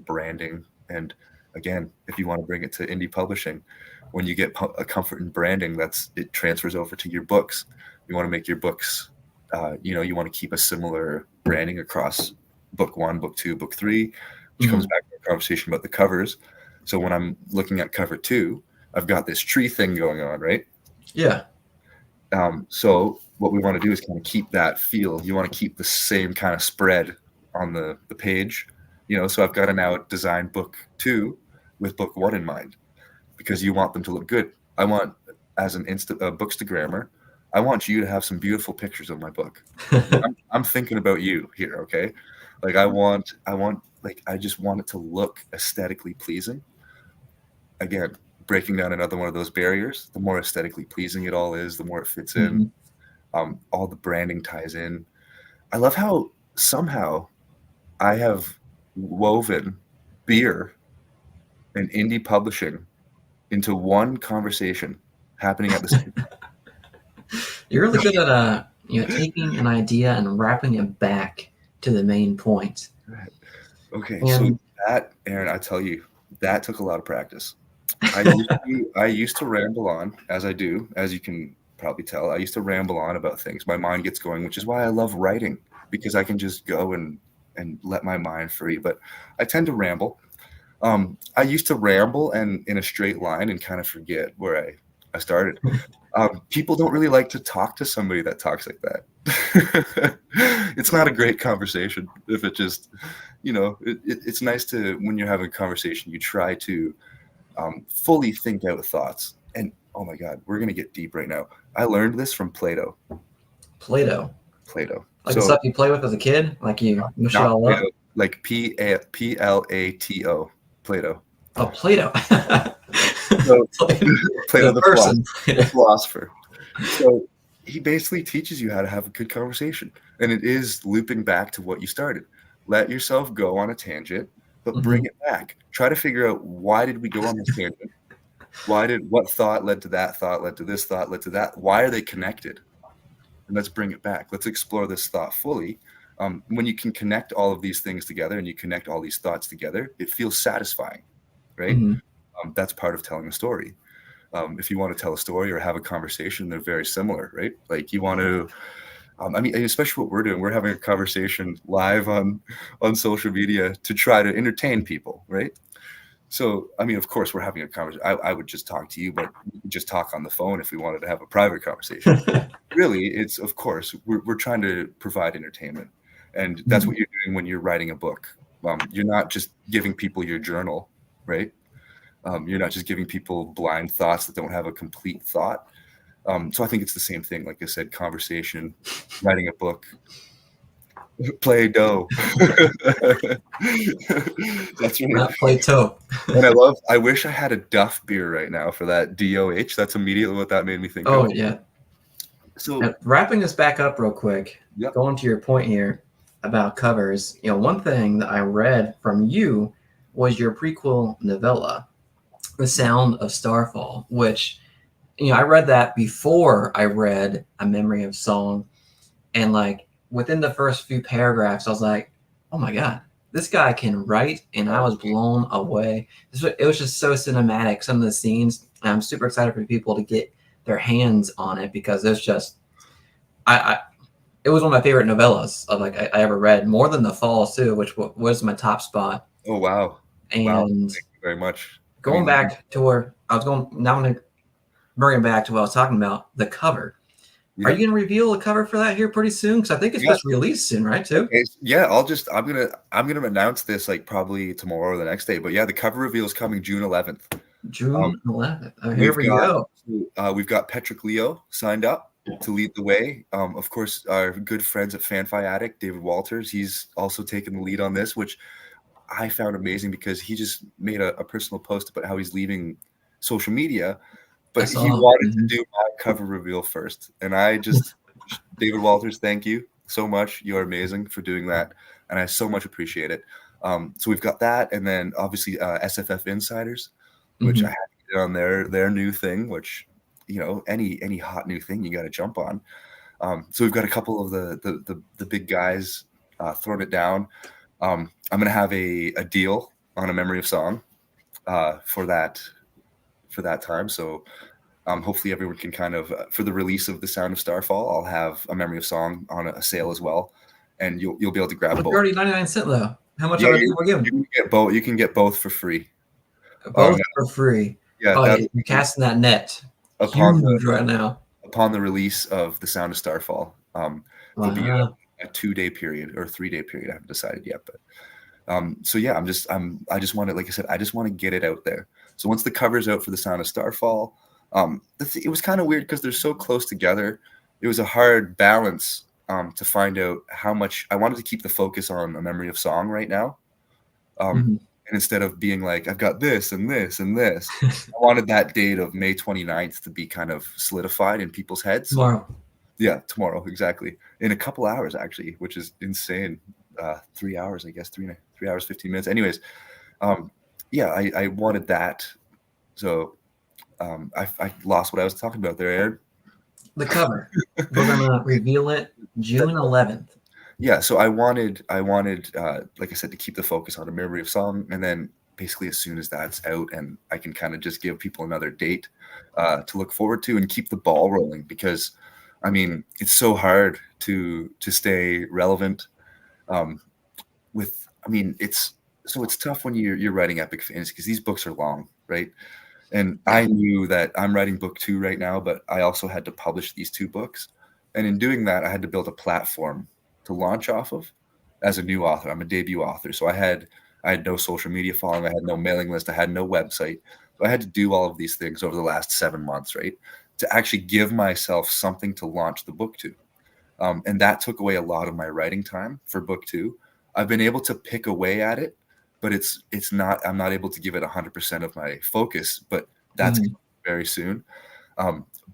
branding. And again, if you want to bring it to indie publishing, when you get a comfort in branding, it transfers over to your books. You want to make your books, you want to keep a similar branding across book 1, book 2, book 3, which comes back to a conversation about the covers. So when I'm looking at cover 2, I've got this tree thing going on, right? Yeah. So what we want to do is kind of keep that feel. You want to keep the same kind of spread on the page, so I've got to now design book 2 with book 1 in mind, because you want them to look good. I want, as an bookstagrammer, I want you to have some beautiful pictures of my book. I'm thinking about you here, okay? Like I just want it to look aesthetically pleasing. Again, breaking down another one of those barriers. The more aesthetically pleasing it all is, the more it fits in. All the branding ties in. I love how somehow I have woven beer and indie publishing into one conversation happening at the same time. You're really good at taking an idea and wrapping it back to the main point. Okay, so that, Aaron, I tell you, that took a lot of practice. I used to ramble on, as I do, as you can probably tell. I used to ramble on about things. My mind gets going, which is why I love writing, because I can just go and let my mind free. But I tend to ramble. I used to ramble and in a straight line and kind of forget where I started. People don't really like to talk to somebody that talks like that. It's not a great conversation if it just, it's nice to, when you're having a conversation, you try to fully think out thoughts. And oh my God, we're going to get deep right now. I learned this from Plato. Plato. Like So, the stuff you play with as a kid? Like you mush it all Plato, up? like Plato. Plato. Oh, Plato. So, Plato the philosopher. So he basically teaches you how to have a good conversation. And it is looping back to what you started. Let yourself go on a tangent, but bring it back. Try to figure out, why did we go on this tangent? What thought led to that thought, led to this thought, led to that? Why are they connected? And let's bring it back. Let's explore this thought fully. When you can connect all of these things together and you connect all these thoughts together, it feels satisfying, right? That's part of telling a story. If you want to tell a story or have a conversation, they're very similar, right? Like you want to, especially what we're doing, we're having a conversation live on social media to try to entertain people, right? So, of course, we're having a conversation. I would just talk to you, but we could just talk on the phone if we wanted to have a private conversation. Really, it's, of course, we're trying to provide entertainment. And that's what you're doing when you're writing a book. You're not just giving people your journal, right? You're not just giving people blind thoughts that don't have a complete thought. So I think it's the same thing. Like I said, conversation, writing a book, play dough. That's right. Not Plato. And I wish I had a Duff beer right now for that DOH. That's immediately what that made me think Oh of. yeah. So Now, wrapping this back up real quick, Yep. going to your point here about covers, one thing that I read from you was your prequel novella, The Sound of Starfall, which, I read that before I read A Memory of Song. And like within the first few paragraphs, I was like, oh my God, this guy can write. And I was blown away. It was just so cinematic, some of the scenes. And I'm super excited for people to get their hands on it because it's just, I it was one of my favorite novellas of like I ever read, more than The Falls too, which was my top spot. Oh wow. Wow. And Thank you very much. going back to where I was going, now I'm going to bring it back to what I was talking about, the cover. Are you going to reveal a cover for that here pretty soon? Because I think it's supposed to release soon, right? Too. Okay. Yeah, I'm gonna announce this like probably tomorrow or the next day. But yeah, the cover reveal is coming June 11th. June 11th. Oh, here we go. We've got Patrick Leo signed up to lead the way. Of course, our good friends at Fanfi Addict, David Walters, he's also taken the lead on this, which I found amazing because he just made a personal post about how he's leaving social media, but he wanted to do my cover reveal first. And I just, David Walters, thank you so much. You're amazing for doing that. And I so much appreciate it. So we've got that. And then obviously SFF Insiders, which I had to get on their new thing, which, any hot new thing you got to jump on. So we've got a couple of the big guys throwing it down. I'm going to have a deal on A Memory of Song for that time. So hopefully everyone can kind of, for the release of The Sound of Starfall, I'll have A Memory of Song on a sale as well. And you'll be able to grab both. 99 cents though. How much are we giving? You can get both. You can get both for free. Both for free. Yeah. You're casting that net. Upon the release of The Sound of Starfall. It'll be a 2-day period or 3-day period. I haven't decided yet, but so yeah, I just want to, like I said, I just want to get it out there. So once the cover's out for The Sound of Starfall, it was kind of weird because they're so close together. It was a hard balance to find out how much I wanted to keep the focus on A Memory of Song right now. And instead of being like, I've got this and this and this, I wanted that date of May 29th to be kind of solidified in people's heads. Tomorrow. Yeah, tomorrow, exactly. In a couple hours, actually, which is insane. 3 hours, I guess, 3 hours, 15 minutes. Anyways, yeah, I wanted that. So I lost what I was talking about there, Aaron. The cover. We're going to reveal it June 11th. Yeah, so I wanted, like I said, to keep the focus on A Memory of Song, and then basically as soon as that's out, and I can kind of just give people another date to look forward to and keep the ball rolling, because I mean it's so hard to stay relevant. It's tough when you're writing epic fantasy because these books are long, right? And I knew that I'm writing book 2 right now, but I also had to publish these 2 books, and in doing that, I had to build a platform to launch off of as a new author. I'm a debut author. So I had no social media following. I had no mailing list. I had no website. So I had to do all of these things over the last 7 months, right? To actually give myself something to launch the book to. And that took away a lot of my writing time for book 2. I've been able to pick away at it, but I'm not able to give it 100% of my focus, but that's very soon.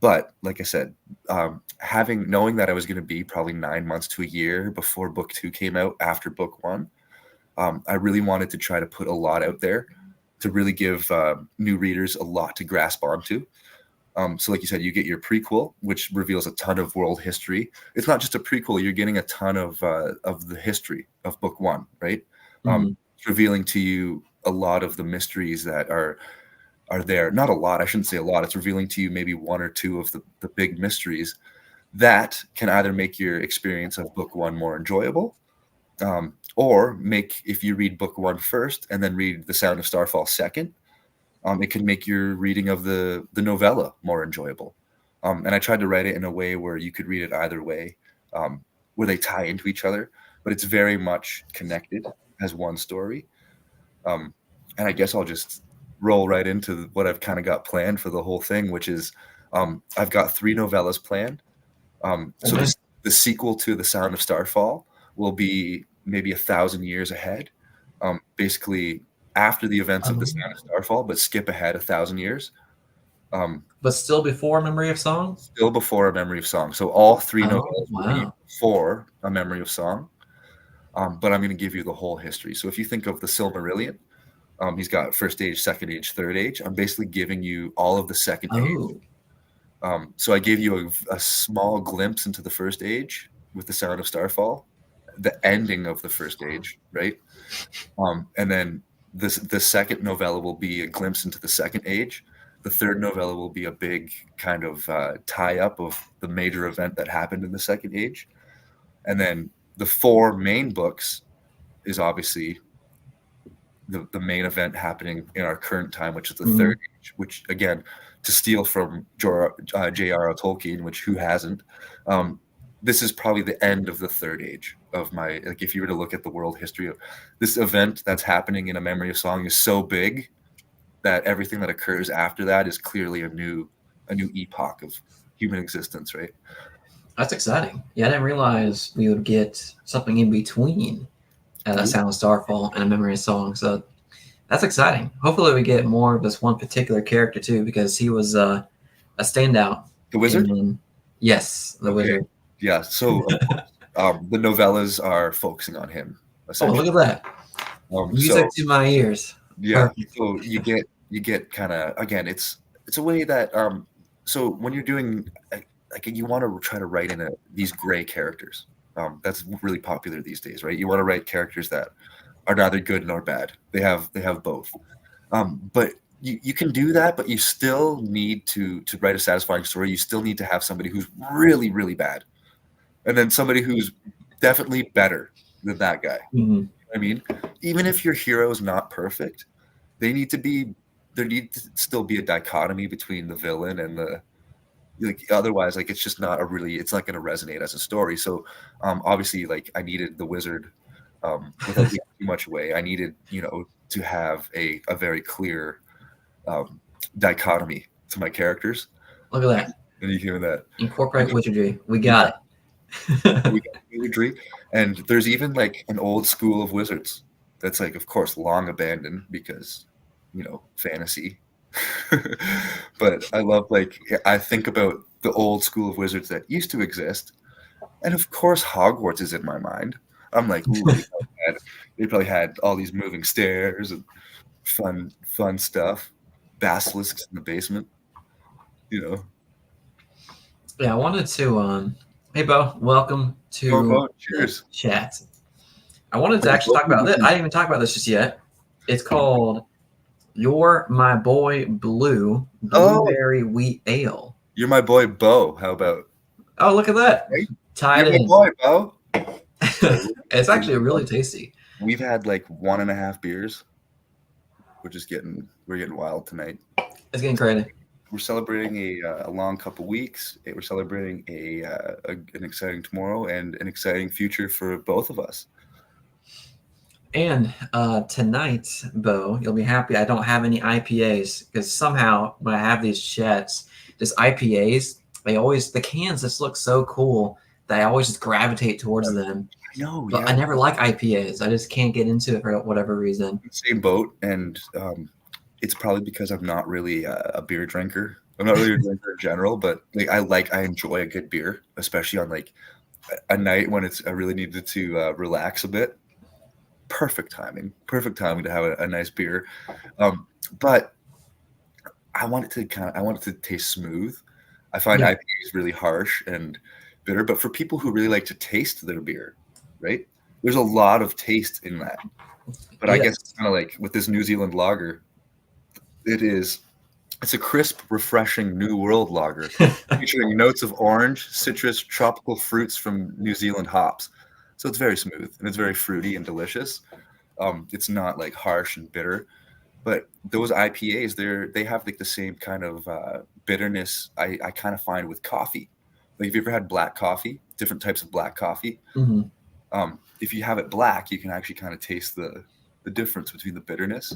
But like I said, knowing that I was going to be probably 9 months to a year before book 2 came out after book 1, I really wanted to try to put a lot out there to really give new readers a lot to grasp onto. So like you said, you get your prequel, which reveals a ton of world history. It's not just a prequel. You're getting a ton of the history of book 1, right? It's revealing to you a lot of the mysteries that are there. Not a lot. I shouldn't say a lot. It's revealing to you maybe 1 or 2 of the big mysteries that can either make your experience of book 1 more enjoyable, or if you read book 1 first and then read The Sound of Starfall second, it can make your reading of the novella more enjoyable. And I tried to write it in a way where you could read it either way, where they tie into each other, but it's very much connected. as one story. Um, and I guess I'll just roll right into what I've kind of got planned for the whole thing, which is I've got 3 novellas planned. Oh So man. the sequel to The Sound of Starfall will be maybe 1,000 years ahead. Basically, after the events of The Oh. Sound of Starfall, but skip ahead 1,000 years. Um, But still before Memory of Song? Still before A Memory of Song. So all 3 novellas Oh, will be wow. before A Memory of Song. But I'm going to give you the whole history. So if you think of the Silmarillion, he's got first age, second age, third age. I'm basically giving you all of the second age. Oh. So I gave you a small glimpse into the first age with The Sound of Starfall, the ending of the first age, right? And then the second novella will be a glimpse into the second age. The third novella will be a big kind of tie-up of the major event that happened in the second age. And then the 4 main books is obviously the main event happening in our current time, which is the Mhm. third age, which again, to steal from J.R.R. Tolkien, which who hasn't, this is probably the end of the third age of my, like, if you were to look at the world history of this event that's happening in A Memory of Song is so big that everything that occurs after that is clearly a new epoch of human existence, right? That's exciting. Yeah, I didn't realize we would get something in between Sound of Starfall and A Memory of Song. So that's exciting. Hopefully, we get more of this one particular character too, because he was a standout. The Wizard? In yes, the Okay. wizard. Yeah. So, of course, the novellas are focusing on him, Oh, look essentially. at that! Music So to my ears. yeah. Perfect. So you get kind of, again, it's a way that so when you're doing like you want to try to write in these gray characters. That's really popular these days, right? You want to write characters that are neither good nor bad. They have both. But you can do that, but you still need to write a satisfying story. You still need to have somebody who's really, really bad, and then somebody who's definitely better than that guy. Mhm. I mean, even if your hero is not perfect, they need to be there need to still be a dichotomy between the villain and the, like, otherwise, like, it's just not a really, it's not going to resonate as a story. So obviously, like, I needed the wizard, without giving too much away, I needed, to have a very clear dichotomy to my characters. Look at that. And you hear that. Incorporate wizardry. We Yeah, got we it. got wizardry, and there's even like an old school of wizards that's, like, of course, long abandoned because, fantasy. But I love, like, I think about the old school of wizards that used to exist, and of course Hogwarts is in my mind. I'm like, ooh, they probably had all these moving stairs and fun stuff, basilisks in the basement, you know. Yeah, I wanted to. Hey, Bo, welcome Oh, to oh, the cheers. chat. I wanted to actually talk Welcome about to this. I the didn't even talk about this just yet. It's called "You're My Boy Blue Oh, Blueberry Wheat Ale." you're my boy Bo. How about, Oh, look at that! right? Tied You're my in. boy, Bo. So It's we're, actually really tasty. we've had like 1.5 beers. We're getting wild tonight. It's getting crazy. We're celebrating a long couple weeks. We're celebrating an exciting tomorrow and an exciting future for both of us. And tonight, Bo, you'll be happy I don't have any IPAs because somehow when I have these chats, just IPAs, the cans just look so cool that I always just gravitate towards them. I know, But yeah, I never like IPAs. I just can't get into it for whatever reason. same boat, and it's probably because I'm not really a beer drinker. I'm not really a drinker in general, but I enjoy a good beer, especially on like a night when I really needed to relax a bit. Perfect timing to have a nice beer. But I want it to taste smooth. I find Yeah. IPAs really harsh and bitter, but for people who really like to taste their beer, right? There's a lot of taste in that. But I guess Yes. it's kind of like with this New Zealand lager, it's a crisp, refreshing New World lager featuring notes of orange, citrus, tropical fruits from New Zealand hops. So it's very smooth and it's very fruity and delicious. It's not like harsh and bitter, but those IPAs, they have like the same kind of bitterness I kind of find with coffee. Like, have you ever had black coffee? Different types of black coffee. Hmm. If you have it black, you can actually kind of taste the difference between the bitterness.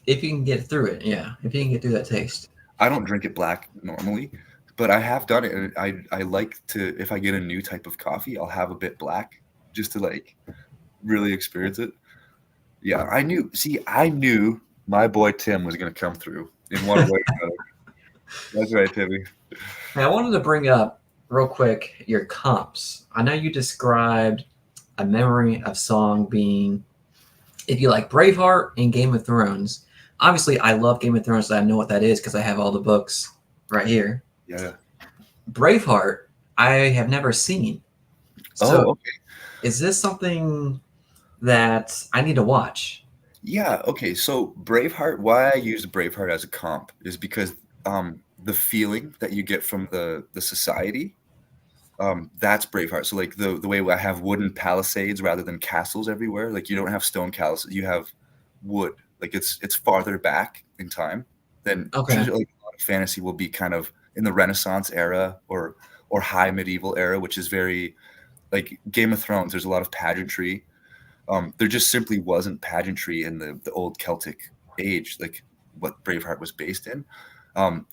If you can get through it, yeah. If you can get through that taste. I don't drink it black normally, but I have done it, and I like to, if I get a new type of coffee, I'll have a bit black just to like really experience it. Yeah, I knew my boy Tim was going to come through in one way or another. That's right, Timmy. Now, I wanted to bring up real quick your comps. I know you described a memory of song being if you like Braveheart and Game of Thrones. Obviously, I love Game of Thrones. So I know what that is because I have all the books right here. Yeah. Braveheart, I have never seen. So, Oh, okay. is this something that I need to watch? Yeah, okay. So Braveheart, why I use Braveheart as a comp is because the feeling that you get from the society, that's Braveheart. So like the way I have wooden palisades rather than castles everywhere. Like you don't have stone castles, you have wood. Like it's farther back in time than Okay. usually like a lot of fantasy will be kind of in the Renaissance era or high medieval era, which is very like Game of Thrones. There's a lot of pageantry. There just simply wasn't pageantry in the old Celtic age, like what Braveheart was based in.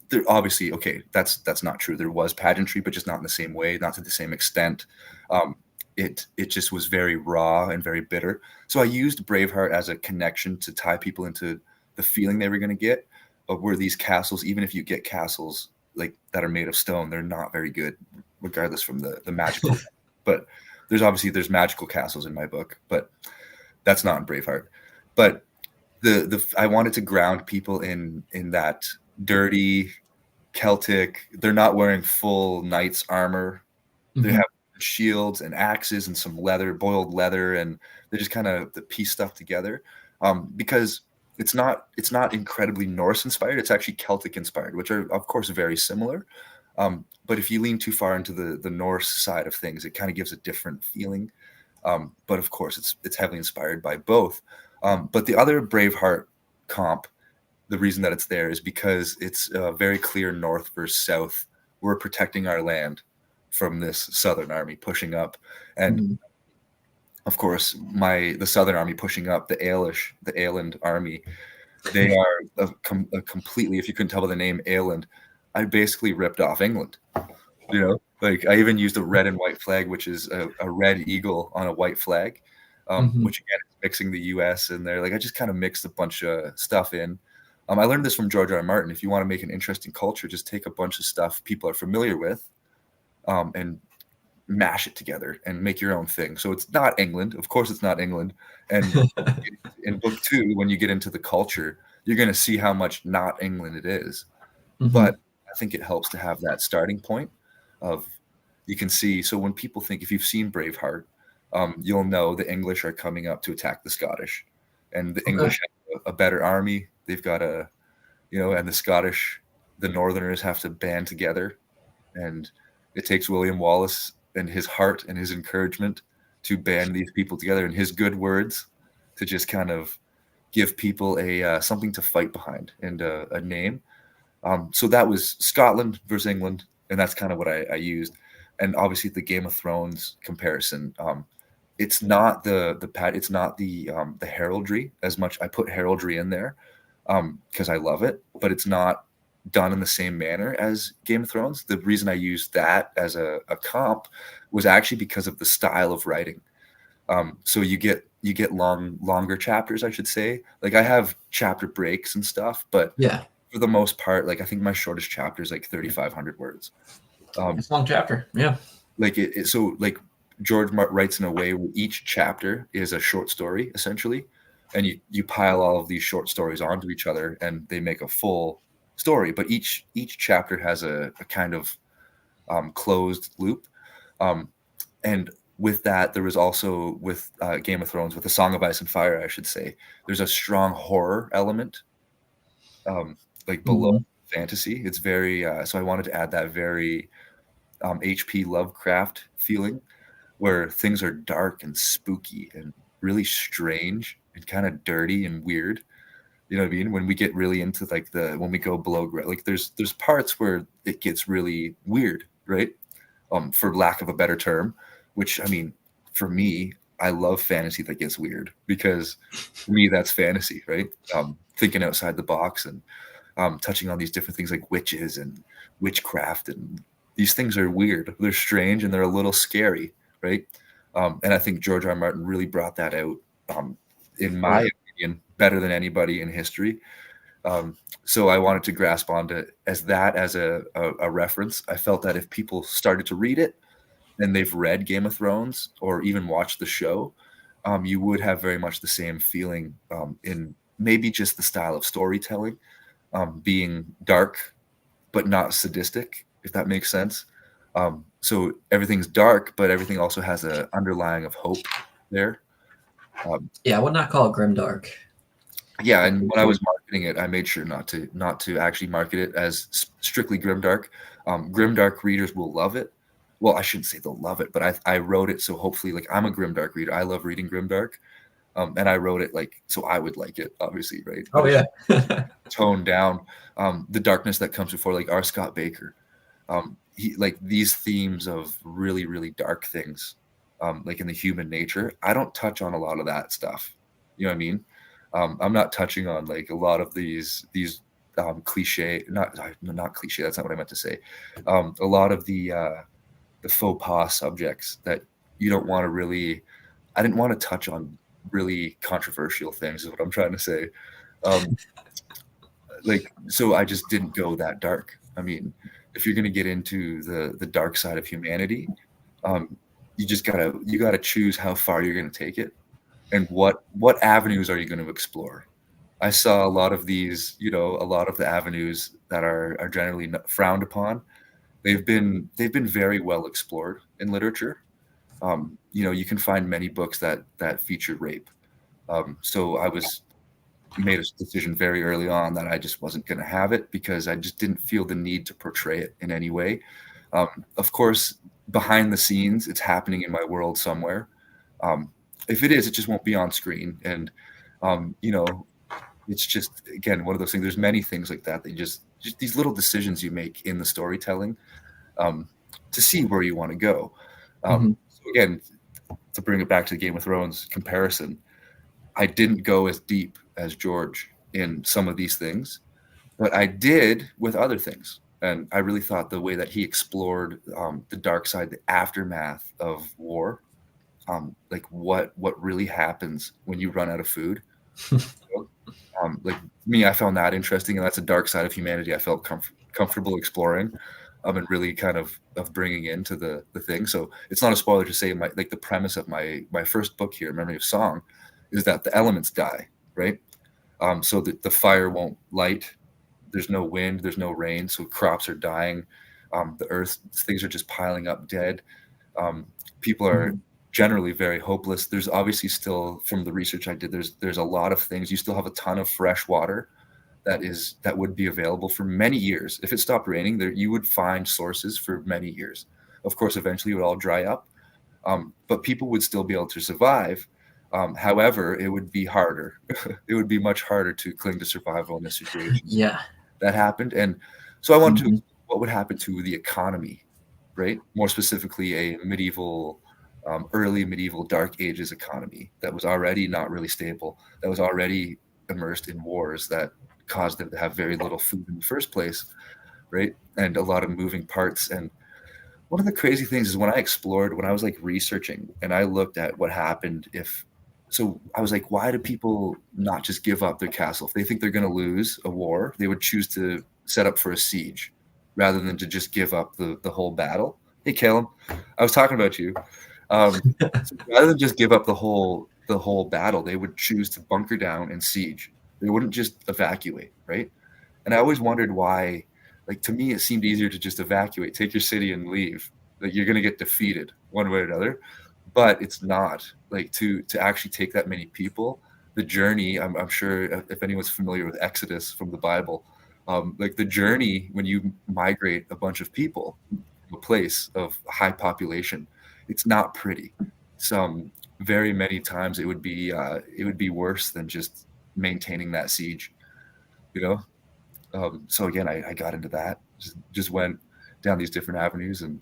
There obviously, okay, that's not true. There was pageantry, but just not in the same way, not to the same extent. Um, it just was very raw and very bitter. So I used Braveheart as a connection to tie people into the feeling they were going to get. But were these castles, even if you get castles like that are made of stone, they're not very good, regardless from the magical. But there's magical castles in my book, but that's not in Braveheart. But the I wanted to ground people in that dirty Celtic. They're not wearing full knight's armor. They Hmm. have shields and axes and some leather, boiled leather, and they just kind of piece stuff together. Because it's not incredibly Norse inspired. It's actually Celtic inspired, which are of course very similar. But if you lean too far into the Norse side of things, it kind of gives a different feeling. But of course, it's heavily inspired by both. But the other Braveheart comp, the reason that it's there is because it's very clear north versus south. We're protecting our land from this Southern army pushing up, and Hmm. of course, the Southern army pushing up, the Aeland army. They are a completely, if you couldn't tell by the name Aeland, I basically ripped off England. Like I even used a red and white flag, which is a red eagle on a white flag, Hmm. which again is mixing the U.S. in there. Like I just kind of mixed a bunch of stuff in. I learned this from George R. R. Martin. If you want to make an interesting culture, just take a bunch of stuff people are familiar with, and mash it together and make your own thing. So it's not England, of course, it's not England. And in book two, when you get into the culture, you're going to see how much not England it is. Hmm. But I think it helps to have that starting point of you can see. So when people think, if you've seen Braveheart, you'll know the English are coming up to attack the Scottish, and the Okay. English have a better army. They've got and the Scottish, the Northerners have to band together, and it takes William Wallace and his heart and his encouragement to band these people together and his good words to just kind of give people a something to fight behind and a name. So that was Scotland versus England, and that's kind of what I used. And obviously, the Game of Thrones comparison. It's not it's not the heraldry as much. I put heraldry in there because I love it, but it's not done in the same manner as Game of Thrones. The reason I used that as a comp was actually because of the style of writing. So you get longer chapters, I should say. Like I have chapter breaks and stuff, but Yeah. for the most part, like I think my shortest chapter is like 3,500 words. Um, It's a long chapter. Yeah. like so like George writes in a way where each chapter is a short story essentially, and you pile all of these short stories onto each other, and they make a full story. But each chapter has a kind of closed loop, um, and with that, there was also with Game of Thrones, with the Song of Ice and Fire, I should say, there's a strong horror element, um, like below Hmm. fantasy. It's very so I wanted to add that very H.P. Lovecraft feeling where things are dark and spooky and really strange and kind of dirty and weird. You know what I mean? When we get really into like when we go below like there's parts where it gets really weird, right? For lack of a better term, which I mean, for me, I love fantasy that gets weird, because to me that's fantasy, right? Thinking outside the box and touching on these different things like witches and witchcraft, and these things are weird. They're strange and they're a little scary, right? And I think George R. R. Martin really brought that out, um, in Oh my yeah. opinion, better than anybody in history. So I wanted to grasp onto as that as a reference. I felt that if people started to read it and they've read Game of Thrones or even watched the show, you would have very much the same feeling, in maybe just the style of storytelling, being dark but not sadistic, if that makes sense. So everything's dark, but everything also has a underlying of hope there. Um, Yeah, I would not call it grimdark. yeah, and when I was marketing it, I made sure not to actually market it as strictly grimdark. Grimdark readers will love it. Well, I shouldn't say they'll love it, but I wrote it so hopefully, like, I'm a grimdark reader. I love reading grimdark, and I wrote it like so I would like it, obviously, right? But Oh it's yeah. just toned down, the darkness that comes before, like R. Scott Baker. He like these themes of really, really dark things, like in the human nature. I don't touch on a lot of that stuff. You know what I mean? I'm not touching on like a lot of these cliche, not cliche. That's not what I meant to say. A lot of the faux pas subjects that you don't want to really. I didn't want to touch on really controversial things. Is what I'm trying to say. Um, like, so I just didn't go that dark. I mean, if you're going to get into the dark side of humanity, um, you gotta choose how far you're going to take it, and what avenues are you going to explore. I saw a lot of these, a lot of the avenues that are generally frowned upon. They've been very well explored in literature. You can find many books that feature rape. So I was made a decision very early on that I just wasn't going to have it, because I just didn't feel the need to portray it in any way. Of course, behind the scenes, it's happening in my world somewhere. Um, if it is, it just won't be on screen. And, um, you know, it's just, again, one of those things. There's many things like that. Just these little decisions you make in the storytelling, um, to see where you want to go. Hmm. So again, to bring it back to the Game of Thrones comparison, I didn't go as deep as George in some of these things, but I did with other things. And I really thought the way that he explored, the dark side, the aftermath of war, like what really happens when you run out of food. Like me, I found that interesting, and that's a dark side of humanity. I felt comfortable exploring, and really kind of bringing into the thing. So it's not a spoiler to say the premise of my first book here, Memory of Song, is that the elements die, right? So that the fire won't light. There's no wind. There's no rain. So crops are dying. The earth, things are just piling up dead. Um, People are Hmm. generally very hopeless. There's obviously still, from the research I did, there's a lot of things. You still have a ton of fresh water that would be available for many years. If it stopped raining, there you would find sources for many years. Of course, eventually it would all dry up, but people would still be able to survive. However, it would be harder. It would be much harder to cling to survival in a situation Yeah. that happened. And so I wanted to Hmm. explore what would happen to the economy, right? More specifically, a medieval, early medieval Dark Ages economy that was already not really stable, that was already immersed in wars that caused them to have very little food in the first place, right? And a lot of moving parts. And one of the crazy things is when I was like researching and I looked at what happened if, so I was like, why do people not just give up their castle? If they think they're going to lose a war, they would choose to set up for a siege rather than to just give up the whole battle. Hey, Caleb, I was talking about you. So rather than just give up the whole battle, they would choose to bunker down and siege. They wouldn't just evacuate, right? And I always wondered why, like to me, it seemed easier to just evacuate, take your city and leave. Like you're gonna get defeated one way or another. But it's not. Like to actually take that many people, the journey, I'm sure if anyone's familiar with Exodus from the Bible, like the journey when you migrate a bunch of people to a place of high population, it's not pretty. Some very many times it would be worse than just maintaining that siege, you know? So again, I got into that, just went down these different avenues, and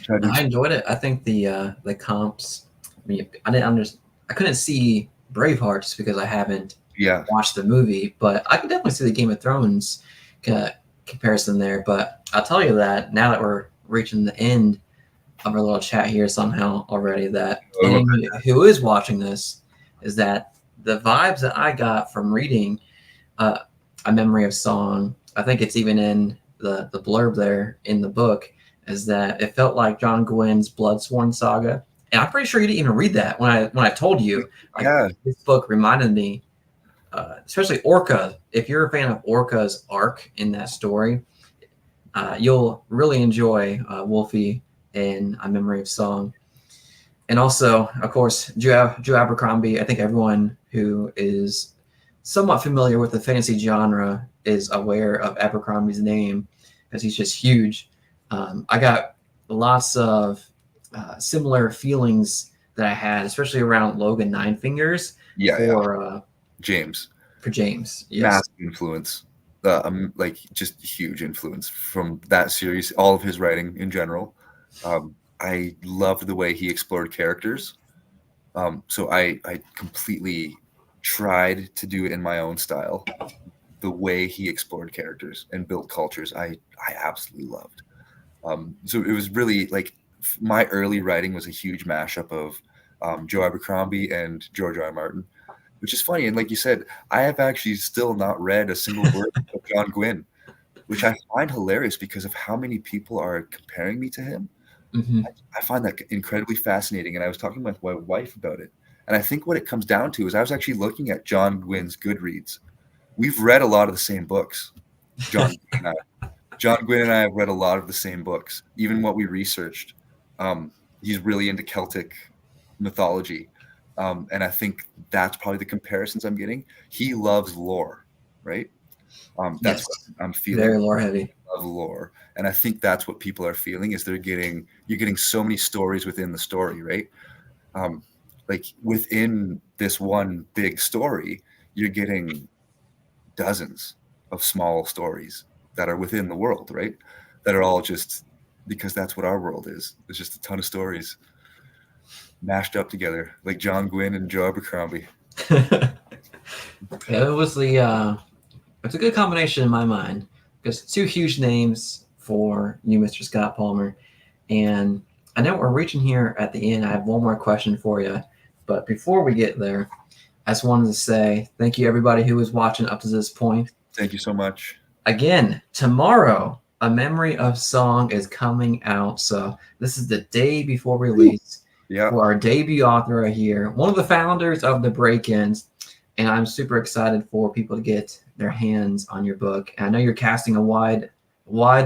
Tried to I enjoyed it. I think the comps. I mean, I couldn't see Braveheart just because I haven't yeah. watched the movie, but I can definitely see the Game of Thrones ca- comparison there. But I'll tell you that now that we're reaching the end of our little chat here somehow already, that anyone who is watching this is that the vibes that I got from reading uh, A Memory of Song, I think it's even in the blurb there in the book, is that it felt like John Gwynn's Bloodsworn saga. And I'm pretty sure you didn't even read that when I told you. Like, Yeah, this book reminded me, especially Orca. If you're a fan of Orca's arc in that story, you'll really enjoy Wolfie and A Memory of Song. And also, of course, Joe Abercrombie. I think everyone who is somewhat familiar with the fantasy genre is aware of Abercrombie's name because he's just huge. I got lots of similar feelings that I had, especially around Logan Nine Fingers yeah. for James, James. Yes. massive influence. Like just huge influence from that series. All of his writing in general. I loved the way he explored characters. So I completely tried to do it in my own style. The way he explored characters and built cultures, I absolutely loved. So it was really like my early writing was a huge mashup of Joe Abercrombie and George R. R. Martin, which is funny. And like you said, I have actually still not read a single word of John Gwynn, which I find hilarious because of how many people are comparing me to him. Hmm. I find that incredibly fascinating. And I was talking with my wife about it. And I think what it comes down to is I was actually looking at John Gwynn's Goodreads. We've read a lot of the same books, John and I. John Gwynn and I have read a lot of the same books, even what we researched. He's really into Celtic mythology. And I think that's probably the comparisons I'm getting. He loves lore, right? That's what Yes. I'm Very feeling. lore heavy. Love lore. And I think that's what people are feeling is you're getting so many stories within the story, right? Um, like within this one big story, you're getting dozens of small stories that are within the world, right? That are all just because that's what our world is. It's just a ton of stories mashed up together, like John Gwynn and Joe Abercrombie. Yeah, it was it's a good combination in my mind because two huge names for you, Mr. Scott Palmer. And I know we're reaching here at the end. I have one more question for you. But before we get there, I just wanted to say thank you, everybody who was watching up to this point. Thank you so much. Again, tomorrow, A Memory of Song is coming out. So this is the day before release Yeah. for our debut author right here, one of the founders of the Break-Ins. And I'm super excited for people to get their hands on your book. And I know you're casting a wide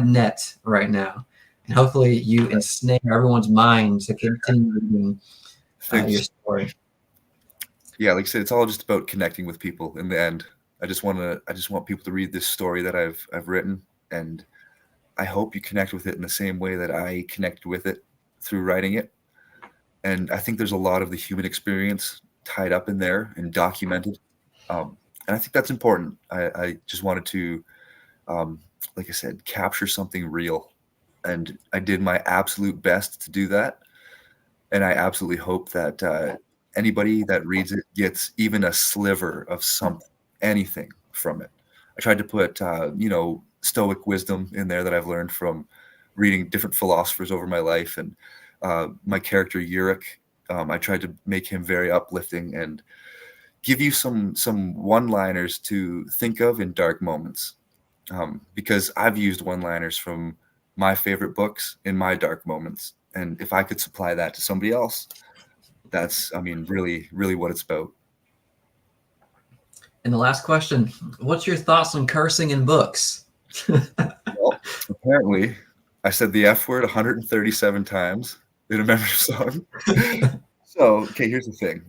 net right now. And hopefully you ensnare everyone's mind to continue reading your Thanks. story. Yeah, like I said, it's all just about connecting with people in the end. I just want people to read this story that I've written, and I hope you connect with it in the same way that I connect with it through writing it. And I think there's a lot of the human experience tied up in there and documented. And I think that's important. I just wanted to, like I said, capture something real. And I did my absolute best to do that. And I absolutely hope that anybody that reads it gets even a sliver of something, anything from it. I tried to put, Stoic wisdom in there that I've learned from reading different philosophers over my life. And my character, Yurik, I tried to make him very uplifting and give you some one-liners to think of in dark moments. Because I've used one-liners from my favorite books in my dark moments. And if I could supply that to somebody else, that's, I mean, really, really what it's about. And the last question, what's your thoughts on cursing in books? Well, apparently, I said the F word 137 times in a memory song. So, okay, here's the thing.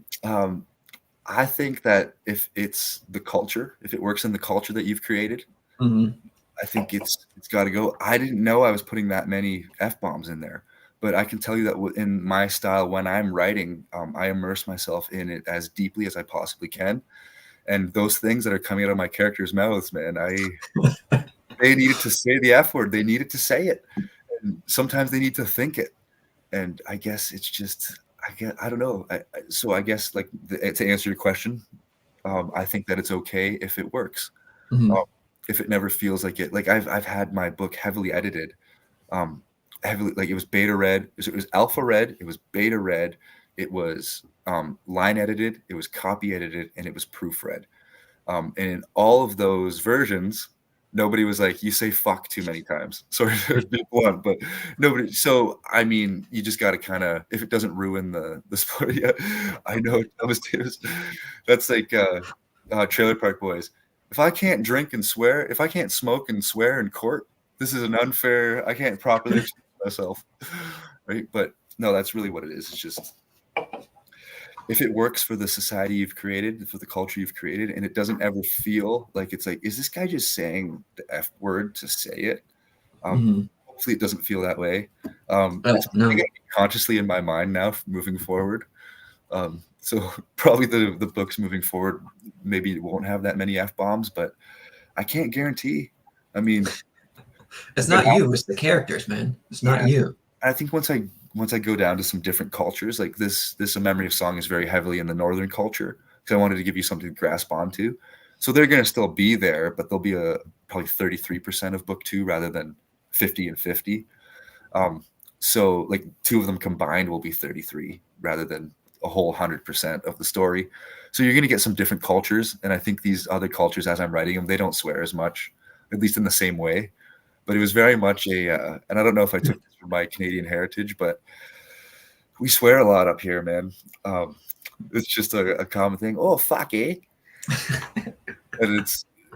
I think that if it's the culture, if it works in the culture that you've created, Mhm. I think it's got to go. I didn't know I was putting that many F bombs in there, but I can tell you that in my style, when I'm writing, I immerse myself in it as deeply as I possibly can. And those things that are coming out of my characters' mouths, man, they needed to say the F word. They needed to say it. And sometimes they need to think it. And I guess it's just, I don't know. So I guess like to answer your question, I think that it's okay if it works. Mhm. Um, if it never feels like it, like I've had my book heavily edited, heavily, like it was beta read, it was alpha read, it was beta read, it was line edited, it was copy edited, and it was proofread. And in all of those versions, nobody was like, "You say fuck too many times." Sorry to be blunt, but nobody. So I mean, you just got to kind of, if it doesn't ruin the sport. Yeah, I know that's like Trailer Park Boys. If I can't drink and swear, if I can't smoke and swear in court, this is an unfair. I can't properly express myself, right? But no, that's really what it is. It's just, if it works for the society you've created, for the culture you've created, and it doesn't ever feel like it's like, is this guy just saying the F word to say it? Mhm. Hopefully it doesn't feel that way. Oh, It's no. consciously in my mind now moving forward. So probably the books moving forward maybe won't have that many F-bombs, but I can't guarantee. I mean, It's it not you, it's the characters, man. It's not yeah, you. I think once I go down to some different cultures, like this A Memory of Song is very heavily in the northern culture, because I wanted to give you something to grasp onto. So they're going to still be there, but they'll be probably 33% of book 2 rather than 50 and 50. So like two of them combined will be 33 rather than a whole 100% of the story. So you're going to get some different cultures, and I think these other cultures, as I'm writing them, they don't swear as much, at least in the same way. But it was very much and I don't know if I took this from my Canadian heritage, but we swear a lot up here, man. It's just a common thing. Oh, fuck, eh? And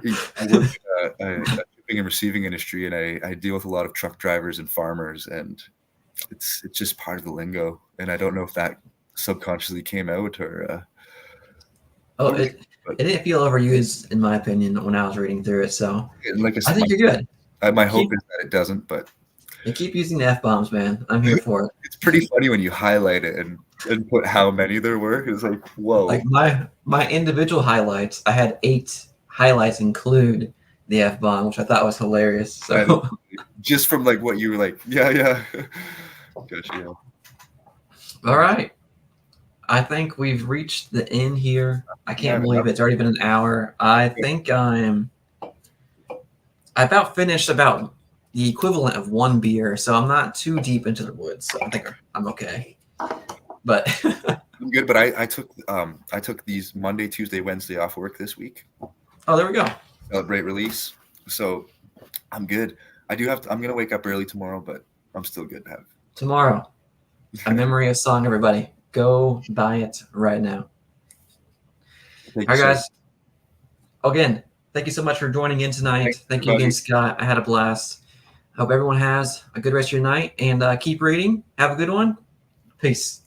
I work in a shipping and receiving industry, and I deal with a lot of truck drivers and farmers, and it's just part of the lingo. And I don't know if that subconsciously came out Oh, or it but it didn't feel overused in my opinion when I was reading through it, so like I I said, think you're good. my hope Keep is that it doesn't, but keep using the F-bombs, man. I'm here for it. it's pretty funny when you highlight it and put how many there were. It's like, Like whoa. my individual highlights, I had 8 highlights include the F-bomb, which I thought was hilarious. That is, So, just from like what you were like, yeah. Gotcha, yeah. all right. I think we've reached the end here. I can't Man, believe it's already been an hour. I think I about finished about the equivalent of 1 beer, so I'm not too deep into the woods. So I think I'm okay. But I'm good, but I took these Monday, Tuesday, Wednesday off work this week. oh, there we go. Celebrate release. So I'm good. I'm gonna wake up early tomorrow, but I'm still good to have. Tomorrow, A Memory of Song, everybody. Go buy it right now. Thank All you, right, sir. guys. Again, thank you so much for joining in tonight. Thanks, Thank you again, everybody. Scott. I had a blast. Hope everyone has a good rest of your night and keep reading. Have a good one. Peace.